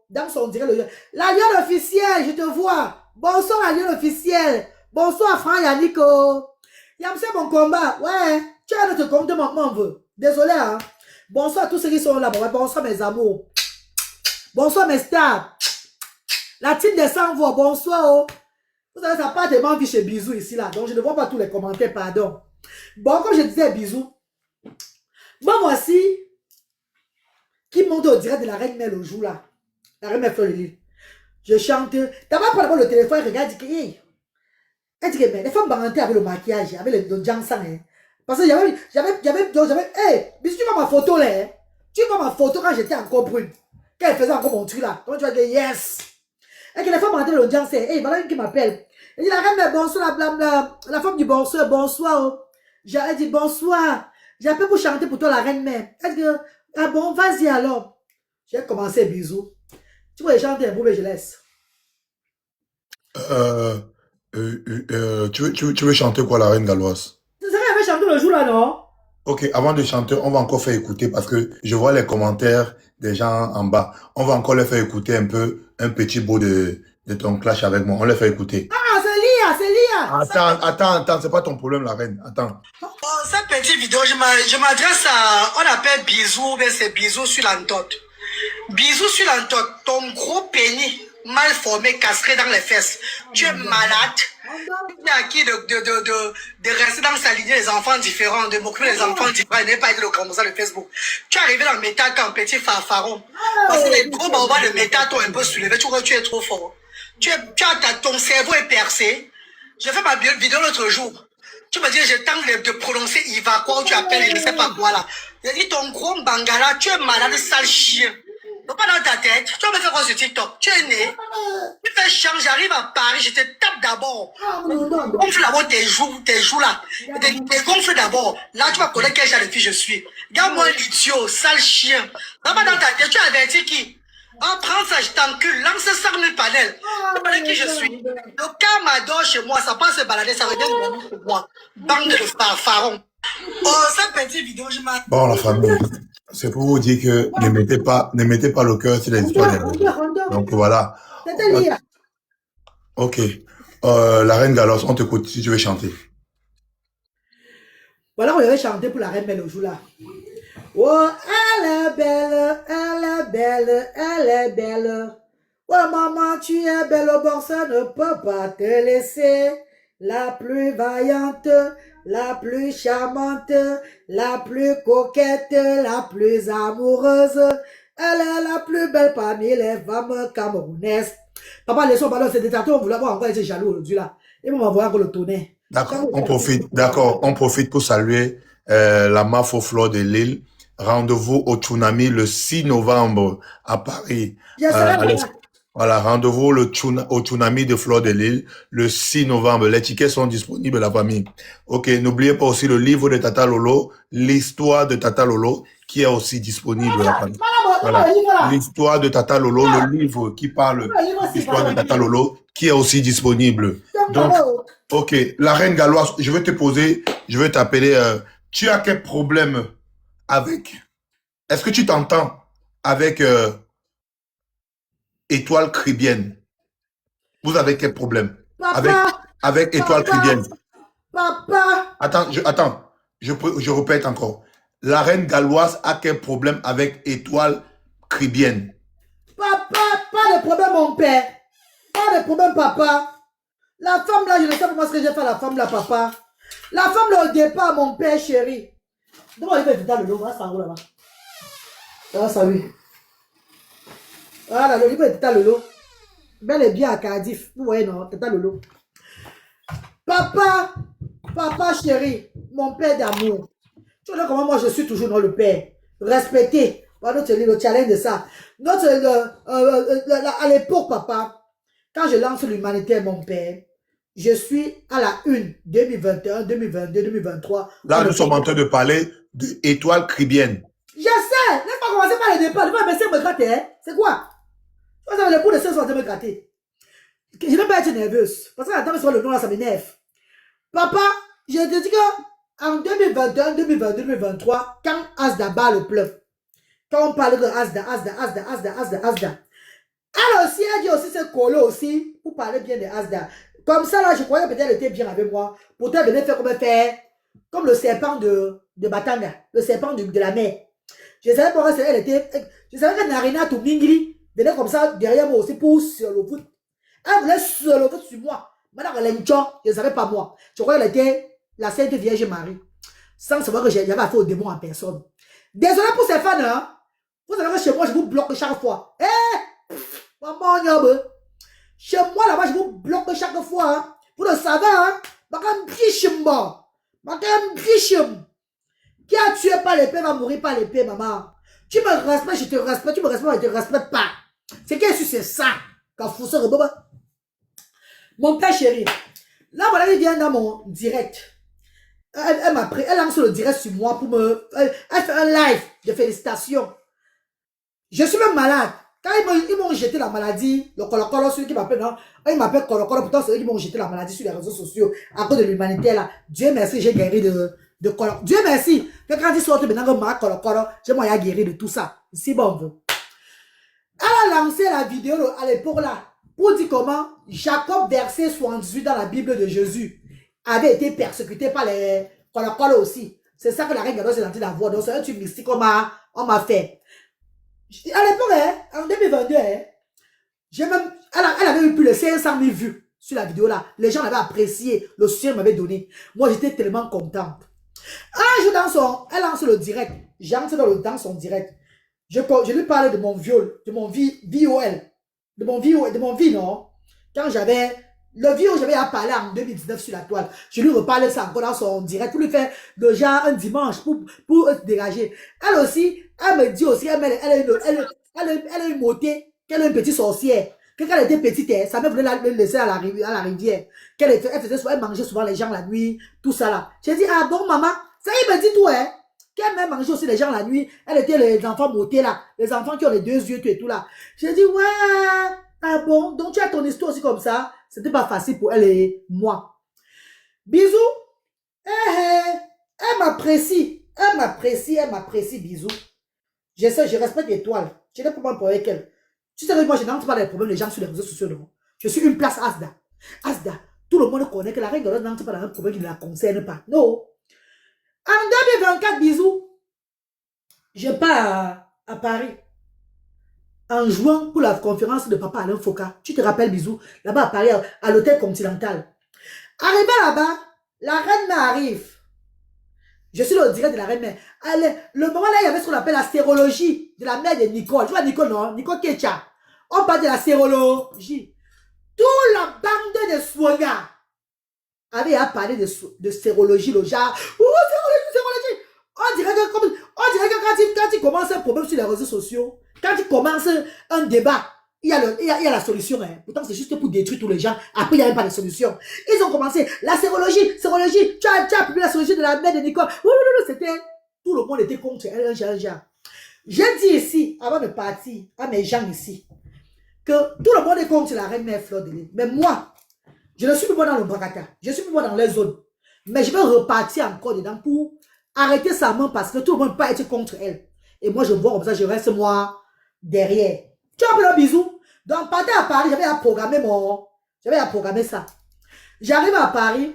dans son direct. La lionne officielle, je te vois. Bonsoir la lionne officielle. Bonsoir Franck Yannico. Yamse mon combat. Ouais, tu as notre compte de mon veut. Désolé, hein. Bonsoir à tous ceux qui sont là. Bonsoir mes amours. Bonsoir mes stars. La team des 100 voix. Bonsoir. Oh. Vous savez, ça part tellement vite chez Bisous ici là. Donc je ne vois pas tous les commentaires, pardon. Bon, comme je disais Bisous. Bon, voici qui monte au direct de la reine mère le jour là. La reine mère Fleur de Lille. Je chante. D'abord, prends le téléphone, regarde, dit que, hey. Elle dit que, mais les femmes barantées avec le maquillage, avec le jansang, hein. Parce que j'avais, hey, Bisous, tu vois ma photo là, hein. Tu vois ma photo quand j'étais encore brune. Quand elle faisait encore mon truc là. Comment tu vas dire yes? Et que les femmes rentrent dans l'audience, c'est, hey, voilà une qui m'appelle. Elle dit, la reine, mais bonsoir, la femme du bonsoir, bonsoir. Oh. Elle dit, bonsoir. J'appelle pour chanter pour toi, la reine mère. Elle dit, ah bon, vas-y alors. J'ai commencé, bisous. Tu vois, chanter un peu, mais je laisse. Tu veux chanter quoi, la reine galloise? C'est ça qu'elle avait chanté le jour là, non? Ok, avant de chanter, on va encore faire écouter parce que je vois les commentaires des gens en bas. On va encore les faire écouter un peu, un petit bout de ton clash avec moi. On les fait écouter. Ah, c'est Lia, c'est Lia. Attends, c'est pas ton problème, la reine. Attends. Oh, cette petite vidéo, je m'adresse à, on appelle bisous, mais c'est bisous sur l'entote. Bisous sur l'entote, ton gros pénis mal formé, castré dans les fesses. Tu es malade. Tu es acquis de rester dans sa lignée des enfants différents, de m'occuper des enfants différents, et ne pas être le comme ça de Facebook. Tu es arrivé dans le métal comme petit fanfaron. Parce que les gros babas de métal t'ont un peu soulevé, tu vois que tu es trop fort. Ton cerveau est percé. J'ai fait ma vidéo l'autre jour. Tu me dis, j'ai tenté de prononcer Iva, quoi, tu appelles, je ne sais pas quoi là. J'ai dit, ton gros bangala, tu es malade, sale chien. Non, pas dans ta tête. Tu vas me faire quoi sur TikTok? Tu es né. Tu fais chiant, j'arrive à Paris, je te tape d'abord. Gonfle d'abord tes joues là. Tes gonfle d'abord. Là, tu vas connaître quel genre de fille je suis. Regarde-moi l'idiot, sale chien. Non, pas dans ta tête, tu as averti qui? Oh, prends ça, je t'encule, lance 100 000 panels. Tu connais qui je suis. Le cas m'adore chez moi, ça passe se balader, ça revient pour moi. Bande de farons. Oh, cette petite vidéo, je m'en... Bon, la famille, c'est pour vous dire que ne mettez pas le cœur sur les histoires des gens. Donc voilà. C'était Lia. Ok. La reine Galloise, on t'écoute si tu veux chanter. Voilà, on avait chanté pour la reine Belle au jour là. Oh, elle est belle, elle est belle, elle est belle. Oh, maman, tu es belle, au bon, ça ne peut pas te laisser. La plus vaillante, la plus charmante, la plus coquette, la plus amoureuse. Elle est la plus belle parmi les femmes camerounaises. Papa, laissons ballon, c'est des tatous, on voulait avoir encore été jaloux aujourd'hui là. Et on va encore le tourner. D'accord, on profite pour saluer la Mafo Flore de Lille. Rendez-vous au Tsunami le 6 novembre à Paris. Voilà, rendez-vous au Tsunami de Flore de Lille le 6 novembre. Les tickets sont disponibles, la famille. Ok, n'oubliez pas aussi le livre de Tata Lolo, l'histoire de Tata Lolo, qui est aussi disponible, la famille. Voilà. L'histoire de Tata Lolo, le livre qui parle de l'histoire de Tata Lolo, qui est aussi disponible. Donc, ok, la reine galloise, je vais t'appeler. Tu as quel problème avec? Est-ce que tu t'entends avec Étoile Cribienne? Vous avez quel problème? Avec Étoile Cribienne? Papa! Attends, je répète encore. La reine galloise a quel problème avec Étoile Cribienne? Papa, pas de problème, mon père. Pas de problème, papa. La femme là, je ne sais pas ce que j'ai fait à la femme là, papa. La femme là, au départ, mon père chéri. D'abord, il va être dans le lot, voilà, ça roule là-bas. Ah, salut. Voilà, il va être dans le lot. Bel et bien à Cardiff. Vous voyez, non, t'es dans le lot. Papa, papa chéri, mon père d'amour. Tu vois comment moi je suis toujours dans le père. Respecté. Voilà, le challenge de ça. À l'époque, papa, quand je lance l'humanitaire, mon père, je suis à la une 2021, 2022, 2023. Là, nous sommes en train de parler d'Étoile Cribienne. Je sais. Laisse pas commencer par le départ. Je vais essayer de me gratter. Hein? C'est quoi? Vous avez le bout de 16 ans de me gratter. Je ne vais pas être nerveuse. Parce que la dame sur le nom là, ça m'énerve. Papa, je te dis que en 2021, 2022, 2023, quand Asda bat le pleuve, quand on parle de Asda. Elle aussi, elle dit aussi c'est collé aussi pour parler bien de Asda. Comme ça, là, je croyais peut-être qu'elle était bien avec moi. Pourtant, elle venait faire comme le serpent de Batanga, le serpent de la mer. Je savais pas elle était. Je savais que Narina Toumingli venait comme ça derrière moi aussi pour sur le foot. Elle voulait sur le foot sur moi. Maintenant, elle est je ne savais pas moi. Je croyais qu'elle était la Sainte Vierge Marie. Sans savoir que j'avais affaire au démon en personne. Désolé pour ces fans, hein. Vous savez que chez moi, je vous bloque chaque fois. Maman, chez moi, là-bas, je vous bloque chaque fois. Hein. Vous le savez, hein. Qui a tué par l'épée va mourir par l'épée, maman. Tu me respectes, je te respecte. Tu me respectes, je ne te respecte pas. C'est qu'elle su, c'est ça. Quand faut se rebaba. Mon père chéri. Là, voilà, elle vient dans mon direct. Elle lance le direct sur moi pour me... Elle fait un live de félicitations. Je suis même malade. Quand ils m'ont jeté la maladie, le Colo-Colo, celui qui m'appelle, non, ils m'appellent Colo-Colo, pourtant c'est eux qui m'ont jeté la maladie sur les réseaux sociaux à cause de l'humanité là. Dieu merci, j'ai guéri de Colo. Dieu merci, que quand ils sortent maintenant comme Colo-Colo, j'ai moyen guéri de tout ça. C'est bon. Elle a lancé la vidéo à l'époque là, pour dire comment Jacob, verset 78 dans la Bible de Jésus, avait été persécuté par les Colo-Colo aussi. C'est ça que la reine Gado s'est lancée d'avoir. Donc c'est un truc mystique qu'on m'a fait. À l'époque, en 2022, elle avait eu plus de 500 000 vues sur la vidéo là. Les gens l'avaient apprécié, le soutien m'avait donné. Moi, j'étais tellement contente. Un jour, elle lance le direct. J'entre dans son direct. Je lui parlais de mon viol, de mon VOL, de mon vie, non? Quand j'avais, le viol, j'avais à parler en 2019 sur la toile. Je lui reparlais ça encore dans son direct pour lui faire déjà un dimanche pour se dégager. Elle aussi, elle me dit aussi, elle a une beauté, qu'elle est une petite sorcière. Que quand elle était petite, sa mère voulait la laisser à la rivière. Elle mangeait souvent les gens la nuit, tout ça là. J'ai dit, ah bon, maman, ça il me dit tout, hein. Qu'elle même mangeait aussi les gens la nuit. Elle était les enfants beautés là. Les enfants qui ont les deux yeux, tout et tout là. J'ai dit, ouais, ah bon, donc tu as ton histoire aussi comme ça. C'était pas facile pour elle et moi. Bisous. Elle m'apprécie. Elle m'apprécie, bisous. Je sais, je respecte l'étoile. Je n'ai pas de problème avec elle. Tu sais que moi, je n'entre pas dans les problèmes des gens sur les réseaux sociaux, non. Je suis une place Asda. Asda, tout le monde connaît que la reine Gado n'entre pas dans un problème qui ne la concerne pas. Non. En 2024, bisous, je pars à Paris. En juin pour la conférence de papa Alain Foka. Tu te rappelles, bisous, là-bas à Paris, à l'hôtel Continental. Arrivé là-bas, la reine m'arrive. Je suis le direct de la reine mère. Le moment là, il y avait ce qu'on appelle la sérologie de la mère de Nicole. Tu vois Nicole, non? Nicole Kecha. On parle de la sérologie. Toute la bande de soignants avait à parler de sérologie, le genre. Sérologie. On dirait que quand il commence un problème sur les réseaux sociaux, quand il commence un débat, il y a la solution. Hein. Pourtant, c'est juste pour détruire tous les gens. Après, il n'y a même pas de solution. Ils ont commencé la sérologie. Tu as publié la sérologie de la mère de Nicole. C'était, tout le monde était contre elle. J'ai dit ici, avant de partir, à mes gens ici, que tout le monde est contre la reine mère Fleur de Lys. Mais moi, je ne suis plus dans le Bracata. Je suis plus dans les zones. Mais je vais repartir encore dedans pour arrêter sa main parce que tout le monde ne peut pas être contre elle. Et moi, je vois comme ça, je reste moi derrière. Tu as un bisou. Donc, partir à Paris, j'avais à programmer ça. J'arrive à Paris.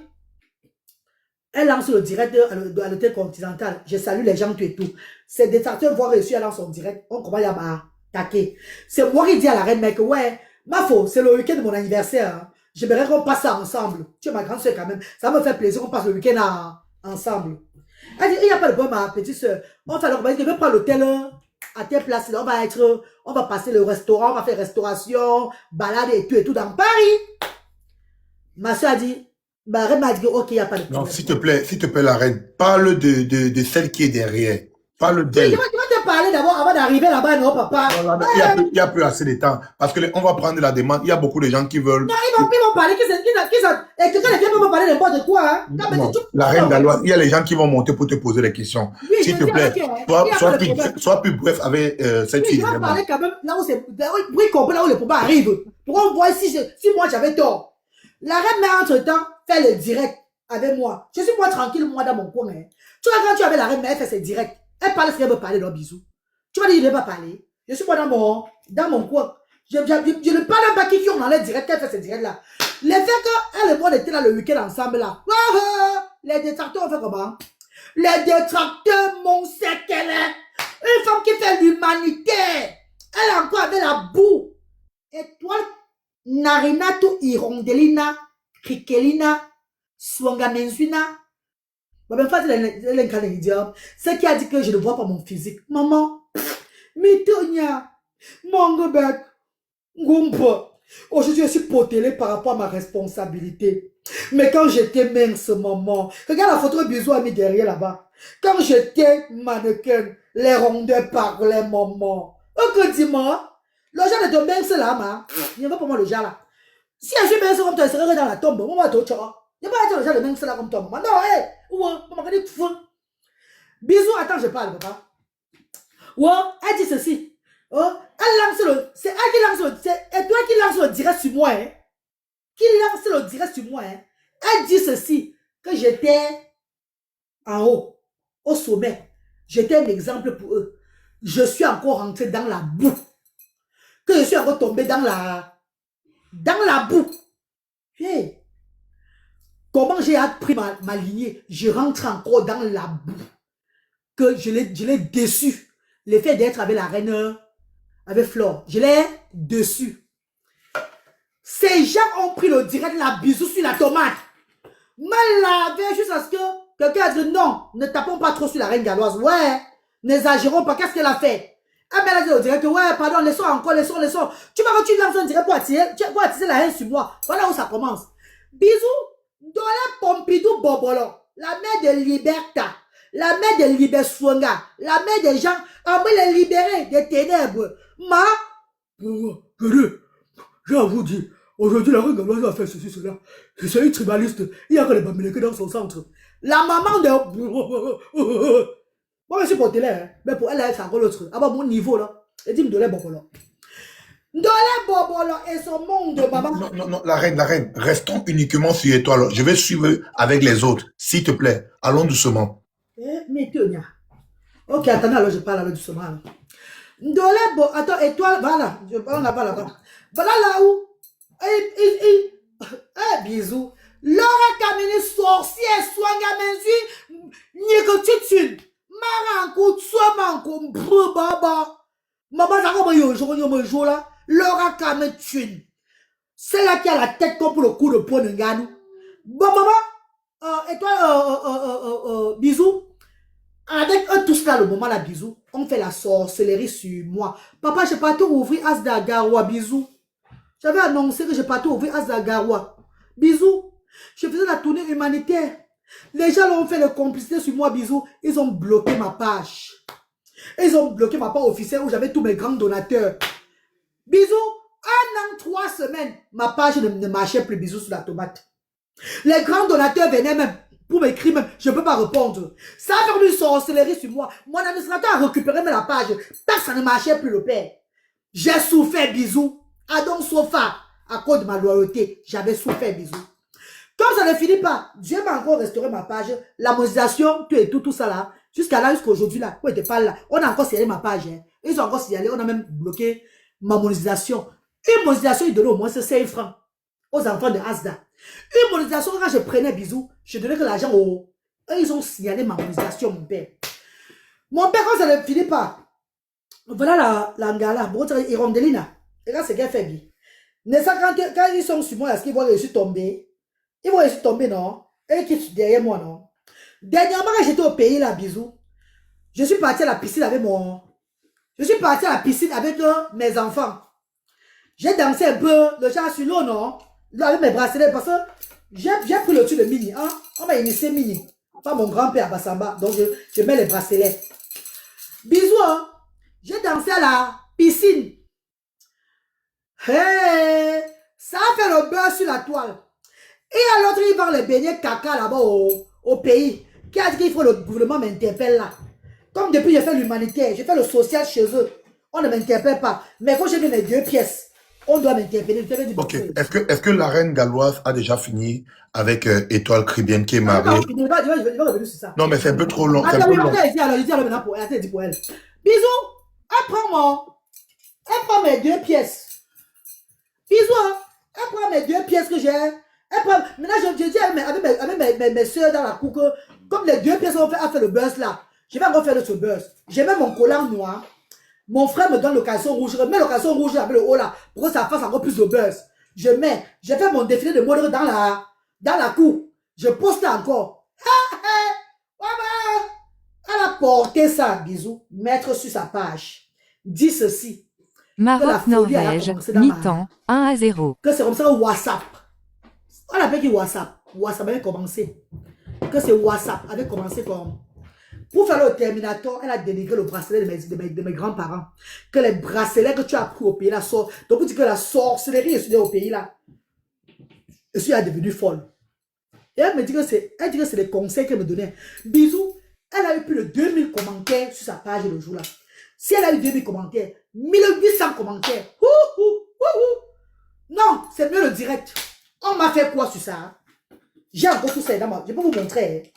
Elle lance le direct à l'hôtel Continental. Je salue les gens, tout et tout. Ces détracteurs voient réussir à lancer son direct. On commence à m'attaquer. C'est moi qui dis à la reine mec, ouais, ma faute, c'est le week-end de mon anniversaire. Hein. J'aimerais qu'on passe ça ensemble. Tu es ma grande soeur quand même. Ça me fait plaisir qu'on passe le week-end ensemble. Elle dit, il n'y a pas de problème, ma petite soeur. On fait je vais prendre l'hôtel à telle place. On va passer le restaurant, on va faire restauration, balade et tout dans Paris. Ma soeur a dit, ma reine m'a dit, ok, il n'y a pas de problème. Non, s'il te plaît, la reine, parle de celle qui est derrière. Parle d'elle. Je vais te parler d'abord avant d'arriver là-bas, non, papa. Il n'y a plus assez de temps. Parce qu'on va prendre la demande. Il y a beaucoup de gens qui veulent. Non, ils vont parler. Et quelqu'un ne vient pas me parler n'importe quoi. Hein. Non, la reine Galoise, il y a les gens qui vont monter pour te poser des questions. Oui, s'il te plaît, sois plus bref avec cette fille. Je vais parler quand même là où c'est. Oui, comprendre là où le problème arrive. Pour qu'on voit si moi j'avais tort. La reine mère, entre-temps, fait le direct avec moi. Je suis moi tranquille, moi dans mon coin. Hein. Tu vois, quand tu avais la reine mère, elle fait ses directs. Elle parle ce qu'elle veut parler, non, bisous. Tu vas dire, je ne vais pas parler. Je suis moi dans mon coin. Je ne parle pas qui ont dans les directs, elle fait ces directs là. Le fait qu'elle et moi, on était là le week-end ensemble là. Les détracteurs ont fait comment? Les détracteurs m'ont sait qu'elle est une femme qui fait l'humanité. Elle est encore avec la boue. Étoile, Narinato, Irondelina, Krikelina, Swangamenzuna. C'est qui a dit que je ne vois pas mon physique. Maman, Mitonia, Mongobek, Ngumpa. Aujourd'hui, je suis potelée par rapport à ma responsabilité. Mais quand j'étais mince, maman, regarde la photo de bisou à mis derrière là-bas. Quand j'étais mannequin, les rondeurs par les moments. Ok, dis-moi, le genre de ton bain, c'est là, ma. Il n'y a pas pour moi le genre là. Si je suis bien comme toi, je serais dans la tombe. Moi, je il n'y a pas à dire le genre de bain, c'est là comme toi. Non, hé, ouais, on m'a dit fou. Bisous, attends, je parle, papa. Ouais, elle dit ceci. Oh, elle lance le. C'est elle qui lance le. C'est toi qui lance le direct sur moi, hein. Qui lance le direct sur moi, hein. Elle dit ceci. Que j'étais en haut, au sommet. J'étais un exemple pour eux. Je suis encore rentré dans la boue. Que je suis encore tombé dans la boue. Hey. Comment j'ai appris ma lignée? Je rentre encore dans la boue. Que je l'ai déçu. Le fait d'être avec la reine, avec Flore, je l'ai déçu. Ces gens ont pris le direct, la bisou sur la tomate. Mal lavé jusqu'à ce que quelqu'un a dit non, ne tapons pas trop sur la reine galloise. Ouais, n'exagérons pas. Qu'est-ce qu'elle a fait? Elle m'a dit au direct que ouais, pardon, laissons encore, laissons. Tu vas que tu lances un direct pour attiser la haine sur moi. Voilà où ça commence. Bisous, Dola Pompidou Bobolo, la mère de Liberta, la mère de Liberswanga, la mère des gens, on veut les libérer des ténèbres. Je vous dis, aujourd'hui, la reine galloise a fait ceci, cela. C'est une tribaliste. Il y a que les Bamileke dans son centre. La maman de... Moi, je suis pour télé, hein. Mais pour elle, c'est encore l'autre. À mon niveau, là. Elle dit, me donner Bobolo. Donner Bobolo et son monde de maman. Non, la reine. Restons uniquement sur Étoile. Je vais suivre avec les autres. S'il te plaît, allons doucement. Mais tenez. Ok, attendez, alors je parle avec doucement. Donner Bobolo. Attends, Étoile, voilà. On là-bas, là-bas. Voilà là où. Bisous. Laura Kamini sorcière soigne menzu ni que tu maranko soit manko baba maman ça comme yo là Laura Kamini c'est là qui a la tête comme pour le coup de poing de Nganou. Bon maman et toi bisous avec eux tous là le moment là bisous on fait la sorcellerie sur moi. Papa j'ai pas tout ouvrir Asda Garoua bisous. J'avais annoncé que j'ai pas tout ouvrir Asda Garoua. Bisous. Je faisais la tournée humanitaire. Les gens ont fait le complicité sur moi, bisous. Ils ont bloqué ma page. Ils ont bloqué ma page officielle où j'avais tous mes grands donateurs. Bisous. 1 an, 3 semaines, ma page ne marchait plus, bisous, sur la tomate. Les grands donateurs venaient même pour m'écrire même. Je ne peux pas répondre. Ça a fait une sorcellerie sur moi. Mon administrateur a récupéré la page. Parce que ça ne marchait plus, le père. J'ai souffert, bisous. Adon Sofa, à cause de ma loyauté, j'avais souffert, bisous. Comme ça ne finit pas, Dieu m'a encore restauré ma page, la monétisation, tout ça là, jusqu'à là, jusqu'à aujourd'hui là, où était pas là, on a encore signalé ma page, hein. Ils ont encore signalé, on a même bloqué ma monétisation. Une monétisation, ils donnaient au moins 5 francs aux enfants de Asda. Une monétisation, quand je prenais bisous, je donnais que l'argent aux... Eux, ils ont signalé ma monétisation, mon père. Mon père, quand ça ne finit pas, voilà la ngala, Irondelina. Regarde ce qu'elle fait, Guy. Quand ils sont sur moi, est-ce qu'ils voient que je suis tombé? Ils vont essayer de tomber, non? Et qui sont derrière moi, non? Dernièrement, quand j'étais au pays, là, bisous, je suis parti à la piscine avec mes enfants. J'ai dansé un peu, le chat sur l'eau, non? Là, avec mes bracelets, parce que j'ai pris le truc de Mini, hein? On m'a initié Mini. Pas mon grand-père à Bassamba, donc je mets les bracelets. Bisous, hein? J'ai dansé à la piscine. Hey! Ça a fait le beurre sur la toile. Et à l'autre, ils vendent les beignets caca là-bas au pays. Qui a dit qu'il faut le gouvernement m'interpelle là? Comme depuis j'ai fait l'humanitaire, j'ai fait le social chez eux. On ne m'interpelle pas. Mais quand j'ai mis mes 2 pièces, on doit m'interpeller. Ok. Est-ce que la reine galloise a déjà fini avec Étoile Cribienne qui est mariée? Je vais revenir sur ça. Non, mais c'est un peu trop long. Attends, je dis alors maintenant pour elle. Bisous. Elle prend mes 2 pièces. Bisous. Elle prend mes 2 pièces que j'ai. Maintenant, je dis avec mes soeurs dans la cour que comme les 2 pièces ont fait le buzz là, je vais encore faire ce buzz. J'ai même mon collant noir. Mon frère me donne le caleçon rouge. Je remets le caleçon rouge avec le haut là pour que ça fasse encore plus de buzz. J'ai fait mon défilé de mode dans la cour. Je poste là encore. Elle a porté ça, bisous, mettre sur sa page. Dit ceci. Maroc-Norvège, mi-temps, 1-0. Que c'est comme ça WhatsApp. On appelle qui WhatsApp. WhatsApp avait commencé. Que c'est WhatsApp avait commencé comme Pour faire le Terminator, elle a dénigré le bracelet de mes grands-parents. Que les bracelets que tu as pris au pays là sortent. Donc, vous dites que la sorcellerie est au pays là. Je suis devenue folle. Et elle me dit que c'est les conseils qu'elle me donnait. Bisous, elle a eu plus de 2000 commentaires sur sa page le jour là. Si elle a eu 2000 commentaires, 1800 commentaires. Non, c'est mieux le direct. On m'a fait quoi sur ça? J'ai encore tout ça dans moi. Je peux vous montrer.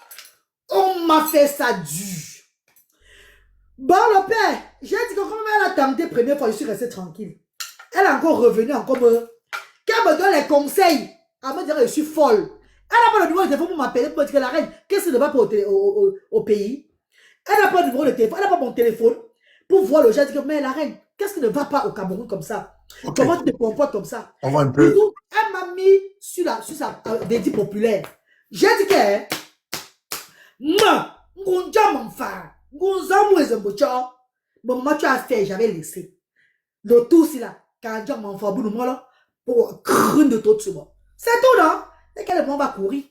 On m'a fait ça dur. Bon, le père, j'ai dit que comme elle a tenté première fois, je suis restée tranquille. Elle est encore revenue, encore qu'elle me donne les conseils. Elle me dit que je suis folle. Elle n'a pas le numéro de téléphone pour m'appeler pour me dire que la reine, qu'est-ce qui ne va pas au pays? Elle n'a pas le numéro de téléphone, elle n'a pas mon téléphone pour voir le gens. Elle dit que, mais la reine, qu'est-ce qui ne va pas au Cameroun comme ça? Okay. Comment tu te comportes comme ça? On va un peu. Elle m'a mis sur sa dédit populaire. J'ai dit que, maman, tu as fait, j'avais laissé. Le tout, c'est là. Quand je m'en fais pour crune de tout sur moi. C'est tout, non? Et quel moment va courir?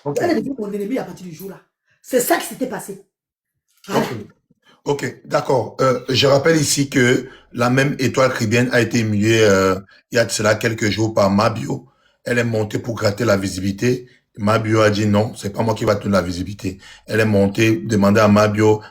Okay. Elle est devenue mon ennemi à partir du jour là. C'est ça qui s'était passé. Voilà. Ok, d'accord. Je rappelle ici que la même étoile caribéenne a été humiliée il y a de cela quelques jours par Mabio. Elle est montée pour gratter la visibilité. Mabio a dit non, c'est pas moi qui va te donner la visibilité. Elle est montée, demander à Mabio,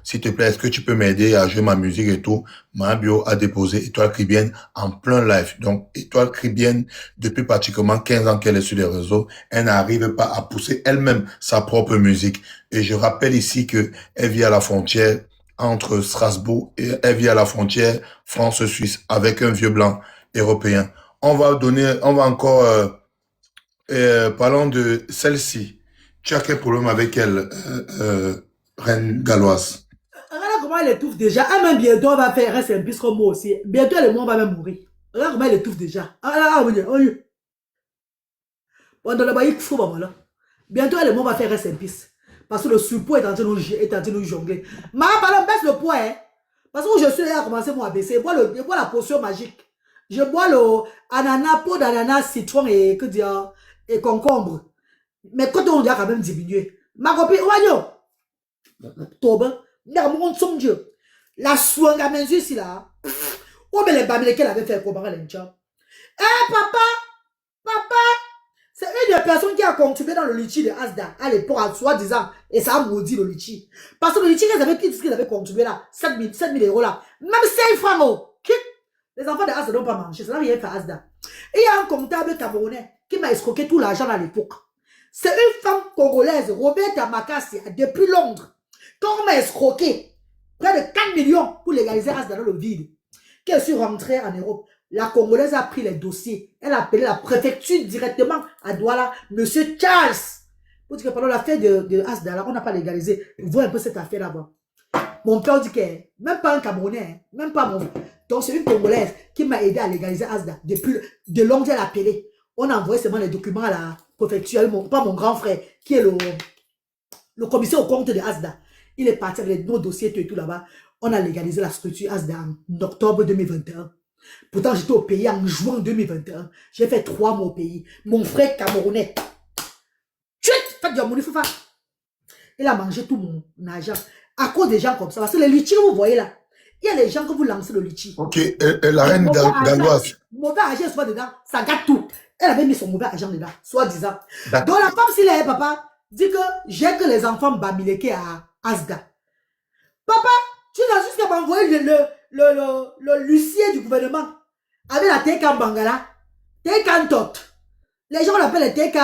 s'il te plaît, est-ce que tu peux m'aider à jouer ma musique et tout? Mabio a déposé Étoile caribéenne en plein live. Donc, Étoile caribéenne, depuis pratiquement 15 ans qu'elle est sur les réseaux, elle n'arrive pas à pousser elle-même sa propre musique. Et je rappelle ici que elle vit à la frontière entre Strasbourg et elle vit à la frontière France-Suisse avec un vieux blanc européen. On va encore, parlons de celle-ci. Tu as quel problème avec elle, reine galloise? Regarde comment elle étouffe déjà. Elle-même bientôt on va faire un service comme moi aussi. Bientôt elle et moi on va même mourir. Regarde comment elle étouffe déjà. Bientôt elle et moi on va faire un service. Parce que le surpoids est en train de nous jongler. Ma parole baisse le poids. Hein? Parce que je suis là à commencer mon ABC. Je bois la potion magique. Je bois le ananas, peau d'ananas, citron et que dire. Et concombre. Mais quand on a quand même diminué. Ma copine, la soin à mes yeux ici là. Oh, mais les babylés qu'elle avait fait comment elle est. Papa, c'est une des personnes qui a contribué dans le litchi de Asda à l'époque, soi-disant, et ça a maudit le litchi. Parce que le litchi qu'ils avaient contribué là, 7 000 € là, même 5 francs, les enfants de Asda n'ont pas mangé, ça n'a rien fait à Asda. Et il y a un comptable camerounais qui m'a escroqué tout l'argent à l'époque. C'est une femme congolaise, Roberta Makassi, depuis Londres. Quand on m'a escroqué près de 4 millions pour légaliser Asda dans le vide, quand je suis rentrée en Europe, la Congolaise a pris les dossiers. Elle a appelé la préfecture directement à Douala, Monsieur Charles. Pour dire que pendant l'affaire de Asda, là, on n'a pas légalisé. Vous voyez un peu cette affaire là-bas. Mon père dit que même pas un Camerounais, même pas mon. Donc c'est une Congolaise qui m'a aidé à légaliser Asda. Depuis de longue, elle a appelé. On a envoyé seulement les documents à la préfecture. Pas mon grand frère, qui est le commissaire au compte de Asda. Il est parti avec nos dossiers et tout là-bas. On a légalisé la structure Asda en octobre 2021. Pourtant, j'étais au pays en juin 2021. J'ai fait 3 mois au pays. Mon frère camerounais. Il a mangé tout mon argent. À cause des gens comme ça. Parce que les litchis que vous voyez là, il y a les gens que vous lancez le litchi. Ok, la reine galloise. Mauvais argent soit dedans, ça gâte tout. Elle avait mis son mauvais argent dedans, soi-disant. Donc la femme, s'il est papa, dit que j'ai que les enfants bamileke à Asda. Papa, tu n'as juste qu'à m'envoyer le huissier du gouvernement avec la TK Mbangala, TK Ntot. Les gens l'appellent les TK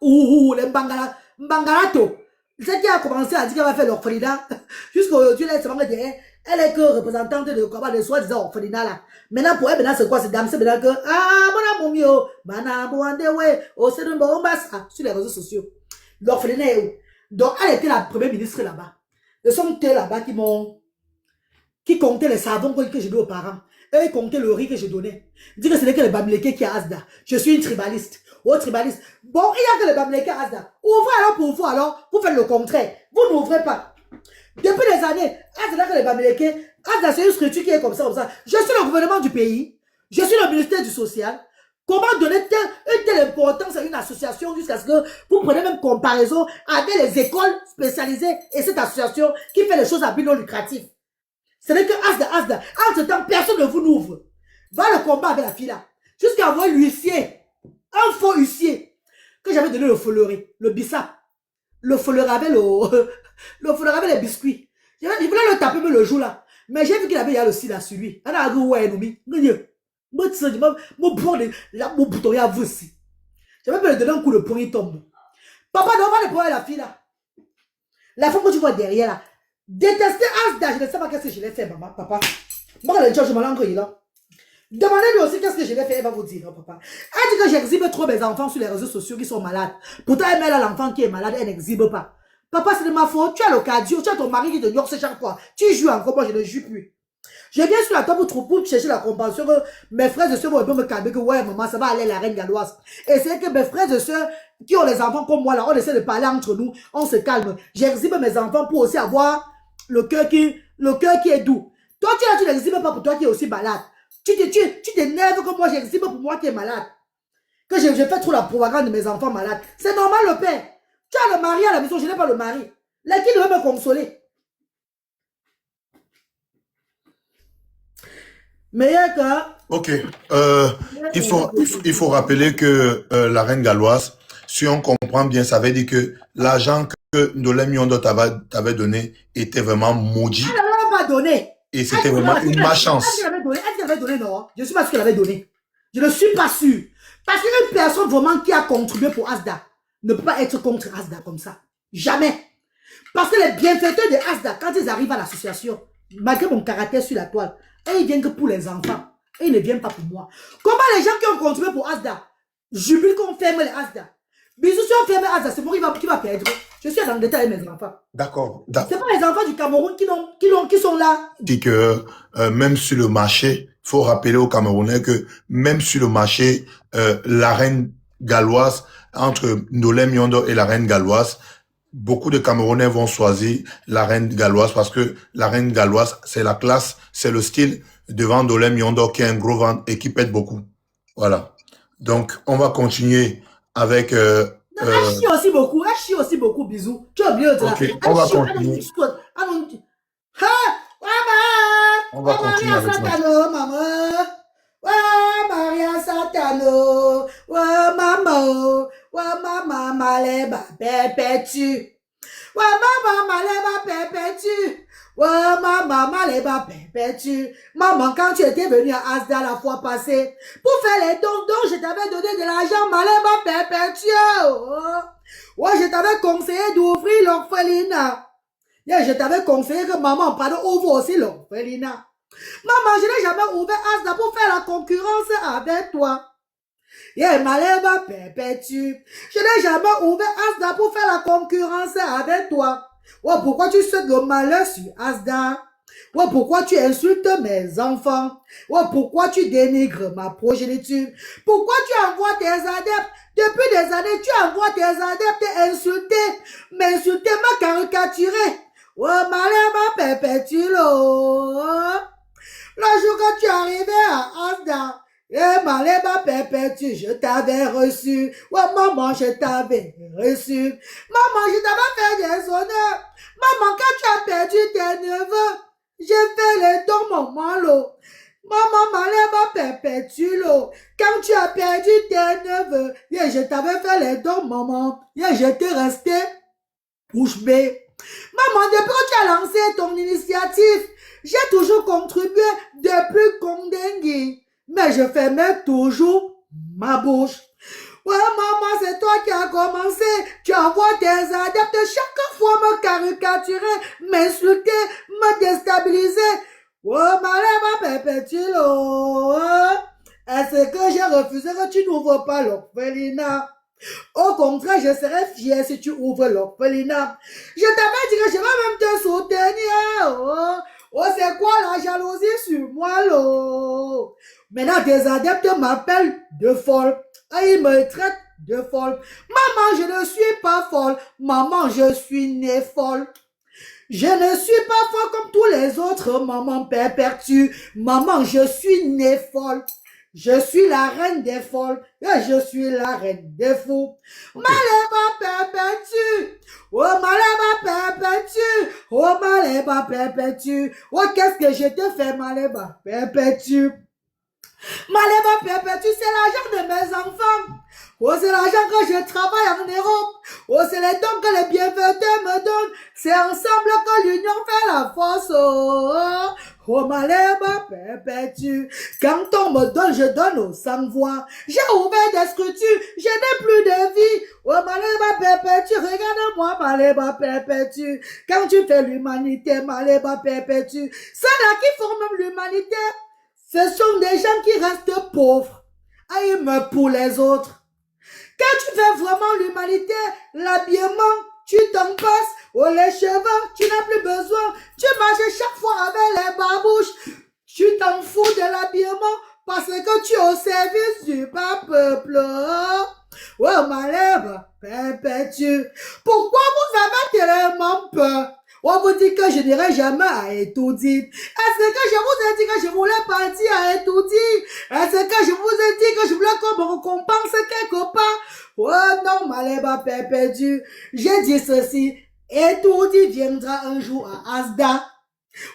les Mbangala, Mbangalato. C'est qui a commencé à dire qu'elle va faire l'orphelinat. Jusqu'aujourd'hui, elle est que représentante de combat de soi-disant orphelinat là. Maintenant, pour elle, c'est quoi cette dame? C'est maintenant que, mon mio, c'est une bombe sur les réseaux sociaux. L'orphelinat est où? Donc, elle était la première ministre là-bas. Ce sont eux là-bas qui comptaient les savons que je donnais aux parents. Eux, ils comptaient le riz que je donnais. Dis que ce n'est que les Bamileke qui a Asda. Je suis une tribaliste. Oh, tribaliste. Bon, il n'y a que les Bamileke à Asda. Ouvrez alors pour vous, alors, pour faire le contraire. Vous n'ouvrez pas. Depuis des années, Asda que les Bamileke, Asda c'est une structure qui est comme ça, comme ça. Je suis le gouvernement du pays. Je suis le ministère du social. Comment donner une telle importance à une association jusqu'à ce que vous prenez même comparaison avec les écoles spécialisées et cette association qui fait les choses à but non lucratif. C'est que Asda, entre-temps, personne ne vous n'ouvre. Va le combat avec la fille là. Jusqu'à avoir l'huissier, un faux huissier, que j'avais donné le folleré, le bissap. Le folleré avec le folleré avec les biscuits. Je voulais le taper le jour là. Mais j'ai vu qu'il avait le sida sur lui. On a dit, ouais, mon bouton à vous aussi. Je vais me donner un coup de poing, il tombe. Papa, non, va le prendre la fille là. La femme que tu vois derrière là. Détester Asda, je ne sais pas qu'est-ce que je l'ai fait, maman, papa. Moi, le jour, je m'en l'ai là. Demandez-lui aussi qu'est-ce que je l'ai fait, elle va vous dire, papa. Elle dit que j'exhibe trop mes enfants sur les réseaux sociaux qui sont malades. Pourtant, elle met là l'enfant qui est malade, elle n'exhibe pas. Papa, c'est de ma faute. Tu as le cardio, tu as ton mari qui te yorce chaque fois. Tu joues encore, moi, je ne joue plus. Je viens sur la table pour chercher la compréhension que mes frères et soeurs vont un peu me calmer que ouais, maman, ça va aller la reine galloise. Et c'est que mes frères et soeurs qui ont les enfants comme moi, là, on essaie de parler entre nous, on se calme. J'exhibe mes enfants pour aussi avoir le cœur qui est doux. Toi, tu n'exhibes pas pour toi qui est aussi malade. Tu t'énerves que moi, j'exhibe pour moi qui est malade. Que je fais trop la propagande de mes enfants malades. C'est normal, le père. Tu as le mari à la maison, je n'ai pas le mari. Là, qui devait me consoler? Meilleur que... Ok. Il faut rappeler que la reine galloise, si on comprend bien, ça veut dire que l'argent que Ndolé Miondo t'avait donné était vraiment maudit. Elle ne l'a pas donné. Et c'était vraiment une malchance. Est-ce qu'elle avait donné, non? Je ne sais pas ce qu'elle avait donné. Je ne suis pas sûr. Parce qu'une personne vraiment qui a contribué pour Asda ne peut pas être contre Asda comme ça. Jamais. Parce que les bienfaiteurs de Asda, quand ils arrivent à l'association, malgré mon caractère sur la toile, et ils viennent que pour les enfants. Et ils ne viennent pas pour moi. Comment les gens qui ont contribué pour Asda jubilent qu'on ferme les Asda? Bisous, si on ferme Asda, c'est moi qui va perdre. Je suis dans le détail avec mes enfants. D'accord. C'est pas les enfants du Cameroun qui sont là. Dit que même sur le marché, il faut rappeler aux Camerounais que même sur le marché, la reine galloise, entre Ndolé Miondo et la reine galloise, beaucoup de Camerounais vont choisir la reine galloise parce que la reine galloise, c'est la classe, c'est le style devant Ndolé Miondo qui a un gros ventre et qui pète beaucoup. Voilà. Donc, on va continuer avec... Elle chie aussi beaucoup, bisous. Tu as oublié de Ok, on va continuer. On va continuer avec ça. Maman. Ouais, Maria Satano. Ouais, maman. Ouais, maman, maleba, perpétue. Ouais, maman, maleba, perpétue. Ouais, maman, maleba, perpétue. Maman, quand tu étais venue à Asda la fois passée, pour faire les dons, je t'avais donné de l'argent, maleba, perpétue. Oh. Ouais, je t'avais conseillé d'ouvrir l'orphelinat. Yeah, je t'avais conseillé que maman, pardon, ouvre aussi l'orphelinat. Maman, je n'ai jamais ouvert Asda pour faire la concurrence avec toi. Yeah, maleba perpétue. Je n'ai jamais ouvert Asda pour faire la concurrence avec toi. Ouais, pourquoi tu souhaites le malheur sur Asda? Ouais, pourquoi tu insultes mes enfants? Ouais, pourquoi tu dénigres ma progéniture? Pourquoi tu envoies tes adeptes? Depuis des années, tu envoies tes adeptes m'insulter, me caricaturer. Ouais, maleba perpétue, l'eau. Le jour que tu es arrivé à Asda, et maleba perpétue, je t'avais reçu. Ouais, maman, je t'avais reçu. Maman, je t'avais fait des honneurs. Maman, quand tu as perdu tes neveux, j'ai fait les dons, maman, l'eau. Maman, maleba perpétue, l'eau. Quand tu as perdu tes neveux, et je t'avais fait les dons, maman. Et j'étais resté bouche bée. Maman, depuis que tu as lancé ton initiative, j'ai toujours contribué depuis Kondengui. Mais je fermais toujours ma bouche. Ouais, maman, c'est toi qui as commencé. Tu envoies tes adeptes chaque fois me caricaturer, m'insulter, me déstabiliser. Ouais, malema perpétue, est-ce que j'ai refusé que tu n'ouvres pas l'orphelinat? Au contraire, je serais fière si tu ouvres l'orphelinat. Je t'avais dit que je vais même te soutenir. Oh, c'est quoi la jalousie sur moi, l'eau? Maintenant, tes adeptes m'appellent de folle. Et ils me traitent de folle. Maman, je ne suis pas folle. Maman, je suis née folle. Je ne suis pas folle comme tous les autres. Maman perpétue. Maman, je suis née folle. Je suis la reine des folles et je suis la reine des fous. Maléba perpétue. Oh, Maléba perpétue. Oh, Maléba perpétue. Oh, qu'est-ce que je te fais, Maléba perpétue. Maléba perpétue, c'est l'argent de mes enfants. Oh, c'est l'argent que je travaille en Europe. Oh, c'est les dons que les bienfaiteurs me donnent. C'est ensemble que l'union fait la force. Oh, oh, Maléba perpétue. Quand on me donne, je donne aux sans-voix. J'ai ouvert des structures, je n'ai plus de vie. Oh, Maléba perpétue, regarde-moi, Maléba perpétue. Quand tu fais l'humanité, Maléba perpétue. Ceux-là qui forment l'humanité, ce sont des gens qui restent pauvres. Aïe, pour les autres. Quand tu fais vraiment l'humanité, l'habillement, tu t'en passes. Oh, les cheveux, tu n'as plus besoin. Tu marches chaque fois avec les babouches. Tu t'en fous de l'habillement parce que tu es au service du bas peuple. Oh, Maléba perpétue. Pourquoi vous avez tellement peur? On vous dit que je n'irai jamais à Etoudi. Est-ce que je vous ai dit que je voulais partir à Etoudi? Est-ce que je vous ai dit que je voulais qu'on me récompense quelque part? Oh non, Maléba perpétue. J'ai dit ceci. Etoudi viendra un jour à Asda.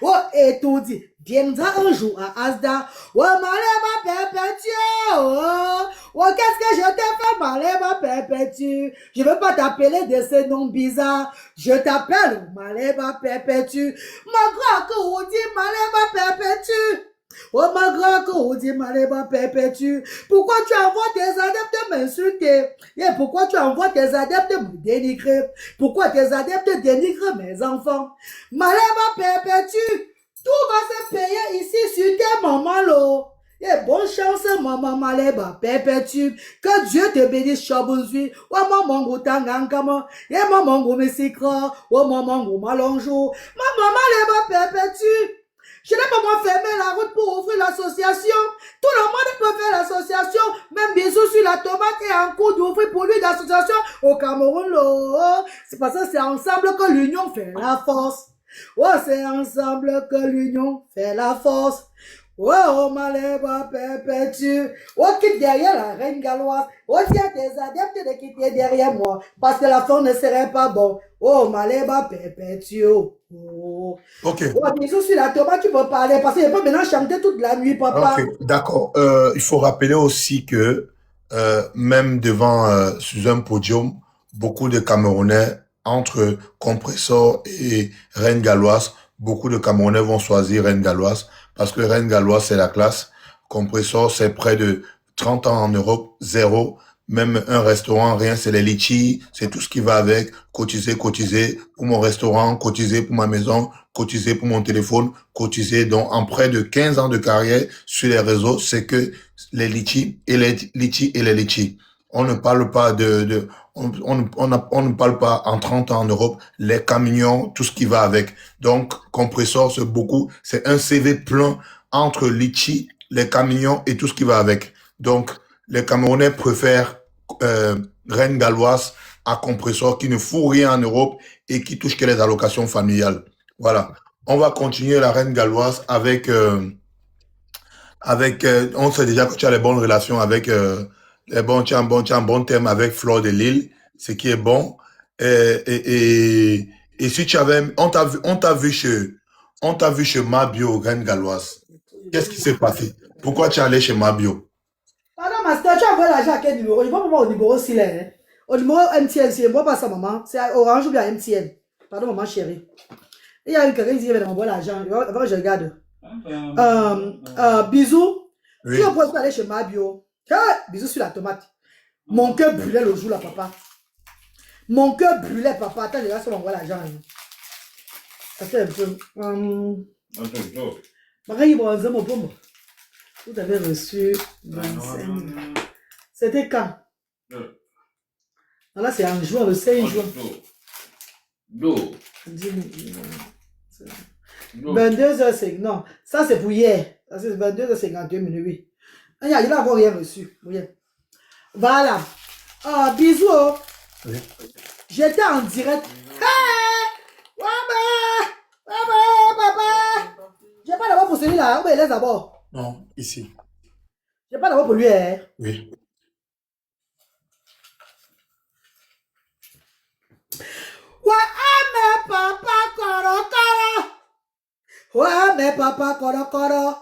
Oh, Etoudi viendra un jour à Asda. Oh, Maléba perpétue. Oh, oh, qu'est-ce que je t'ai fait, Maléba perpétue? Je ne veux pas t'appeler de ces noms bizarres. Je t'appelle Maléba perpétue. Ma grand que dit Maléba perpétue. Oh, ma grand que dit Maléba perpétue. Pourquoi tu envoies tes adeptes m'insulter? Et pourquoi tu envoies tes adeptes me dénigrer? Pourquoi tes adeptes dénigrent mes enfants? Maléba perpétue. Tout va se payer ici sur tes mamans, là. Et bonne chance, maman Maléba perpétue. Que Dieu te bénisse, Chabouzi. Oh, maman, Goutangangama. Et maman, Goumessikra. Oh, maman, Goumalonjo. Maman Maléba perpétue. Je n'ai pas moi fermé la route pour ouvrir l'association. Tout le monde peut faire l'association. Même bisous sur la tomate et en cours d'ouvrir pour lui l'association au Cameroun, là. C'est parce que c'est ensemble que l'union fait la force. Oh, c'est ensemble que l'union fait la force. Oh, oh, Maléba perpétue. Oh, quitte derrière la reine galloise. Oh, tiens tes adeptes de quitter derrière moi. Parce que la fin ne serait pas bon. Oh, Maléba perpétue. Oh. Ok. Oh, bisous sur la tomate, tu peux parler. Parce que je peux maintenant chanter toute la nuit, papa. Ok, d'accord. Il faut rappeler aussi que même devant sur un podium, beaucoup de Camerounais entre Compressor et Reine Galloise, beaucoup de Camerounais vont choisir Reine Galloise parce que Reine Galloise c'est la classe. Compressor c'est près de 30 ans en Europe, zéro. Même un restaurant, rien, c'est les litchis, c'est tout ce qui va avec. Cotiser, cotiser pour mon restaurant, cotiser pour ma maison, cotiser pour mon téléphone, cotiser. Donc, en près de 15 ans de carrière sur les réseaux, c'est que les litchis et les litchis et les litchis. On ne parle pas on ne parle pas en 30 ans en Europe, les camions, tout ce qui va avec. Donc, Compressor, c'est beaucoup, c'est un CV plein entre litchis, les camions et tout ce qui va avec. Donc, les Camerounais préfèrent Reine Galloise à Compressor qui ne fout rien en Europe et qui touche que les allocations familiales. Voilà. On va continuer la Reine Galloise avec on sait déjà que tu as les bonnes relations avec tu as un bon thème avec Flore de Lille, ce qui est bon. Et si tu avais, on t'a vu chez Mabio, Reine Galloise. Qu'est-ce qui s'est passé? Pourquoi tu es allé chez Mabio? Pardon, Master, tu envoies l'argent à quel numéro? Il va pas au numéro aussi là. Hein? Au numéro MTN, c'est moi pas ça, maman. C'est Orange ou bien MTN. Pardon, maman chérie. Il y a eu quelqu'un qui dit qu'il va m'envoyer l'argent. Avant que je regarde. Bisous. Oui. Tu vas aller chez Mabio. Bisous sur la tomate. Mon cœur brûlait le jour là, papa. Mon cœur brûlait, papa. Attends, je vais sur m'envoyer l'argent. Attends un peu. Marie, bon, mon pomme. Vous avez reçu 25. C'était quand? Là, c'est en juin, le 5 juin. 22h50. Non, ça c'est pour hier. Ça c'est 22h52 minutes. Oui. Il n'a encore rien reçu. Rien. Voilà. Bisous. Oui. J'étais en direct. Hey! Papa! J'ai pas d'abord pour celui-là. On me laisse d'abord. Non, ici. J'ai pas d'amour pour lui, hein. Oui. Ouais, mais papa, coro, coro. Ouais, mais papa, coro, coro.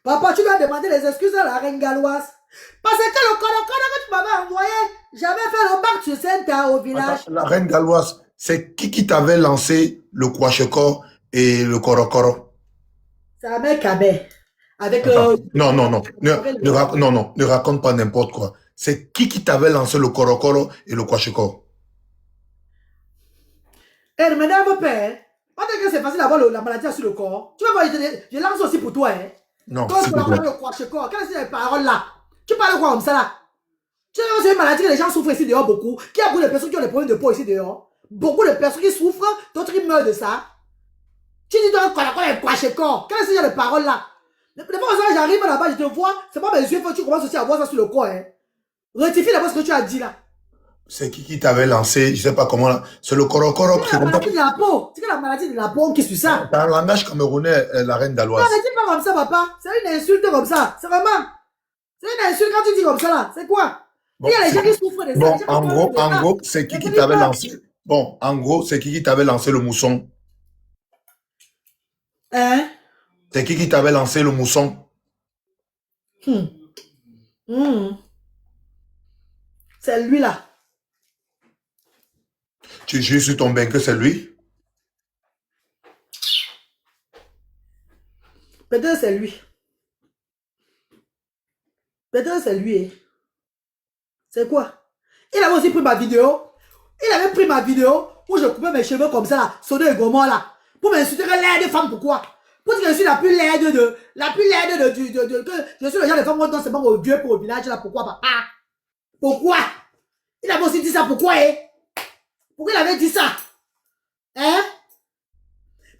Papa, tu dois demander les excuses à la reine galloise. Parce que le coro, coro que tu m'avais envoyé, j'avais fait le bac sur Saint-A au village. Attends, la reine galloise, c'est qui t'avait lancé le Kwasheko et le Korokoro? C'est un mec cabet. Avec Attends, non, non, non. Non, non, ne raconte pas n'importe quoi. C'est qui t'avait lancé le Korokoro et le Kwasheko? ne m'énerve pas, hein. On dit que c'est facile d'avoir la maladie sur le corps. Tu vas voir, je lance aussi pour toi, hein. Non, Quand s'il tu te plaît. parles de quoi, quelles sont ces paroles là? Tu parles quoi comme ça là? Tu sais, c'est une maladie que les gens souffrent ici dehors beaucoup. Qu'il y a beaucoup de personnes qui ont des problèmes de peau ici dehors. Beaucoup de personnes qui souffrent, d'autres qui meurent de ça. Tu dis donc quoi, quelles sont ces paroles là? Des fois, j'arrive là-bas, je te vois, c'est pas mes yeux, tu commences aussi à voir ça sur le corps, hein. Rectifie d'abord ce que tu as dit là. C'est qui t'avait lancé, je sais pas comment là. C'est le Korokoro. C'est la maladie de la peau. C'est que la maladie de la peau qui suit ça. Dans le langage camerounais, la reine Non, galloise. ne dis pas comme ça, papa. C'est une insulte comme ça. C'est vraiment. C'est une insulte quand tu dis comme ça là. C'est quoi? Bon, Il y a les gens qui souffrent de ça. bon, les gens qui souffrent de en ça. gros, c'est qui Ne dis t'avait pas. lancé. Bon, en gros, c'est qui t'avait lancé le mousson? Hein? C'est qui t'avait lancé le mousson? C'est lui là. Tu jures sur ton bain que c'est lui? Peut-être c'est lui. Peut-être c'est lui. Hein. C'est quoi? Il avait aussi pris ma vidéo. Il avait pris ma vidéo où je coupais mes cheveux comme ça là. Sodo et Gomorrah là. Pour m'insulter que l'aide de femme, pourquoi? Pour dire que je suis la plus laide de. La plus laide que je suis le genre de femme dont c'est bon au vieux pour au village là. Pourquoi papa? Pourquoi? Il avait aussi dit ça. Pourquoi, hein? Pourquoi il avait dit ça? Hein?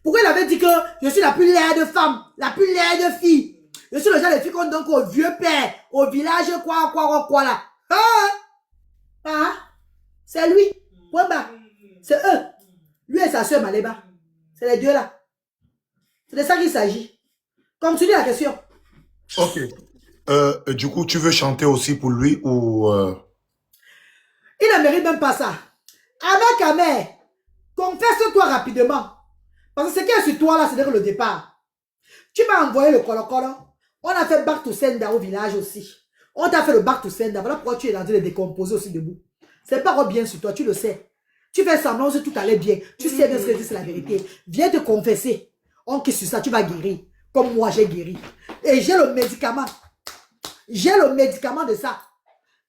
Pourquoi il avait dit que je suis la plus laide femme, la plus laide fille? Je suis le genre de fille qu'on donne au vieux père, au village, quoi là. C'est lui. Point bas. C'est eux. Lui et sa soeur Maléba. C'est les deux là. C'est de ça qu'il s'agit. Continue la question. Ok. Du coup, tu veux chanter aussi pour lui ou... Il ne mérite même pas ça. Avec Amère, confesse-toi rapidement. Parce que ce qui est sur toi là, c'est le départ. Tu m'as envoyé le colo-colo. On a fait back to sender au village aussi. On t'a fait le back to sender. Voilà pourquoi tu es en train de décomposer aussi debout. C'est pas bien sur toi, tu le sais. Tu fais semblant que tout allait bien. Tu sais bien ce que c'est la vérité. Viens te confesser. On qui sur ça, tu vas guérir. Comme moi, j'ai guéri. Et j'ai le médicament. J'ai le médicament de ça.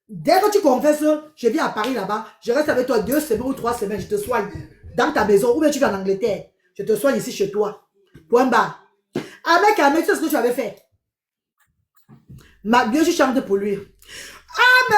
Dès que tu confesses, je viens à Paris là-bas. Je reste avec toi 2 semaines ou 3 semaines. Je te soigne. Dans ta maison. Ou bien tu vas en Angleterre. Je te soigne ici chez toi. Point barre. Avec Ahmed, tu sais ce que tu avais fait. Bien, je chante pour lui. Ah, mais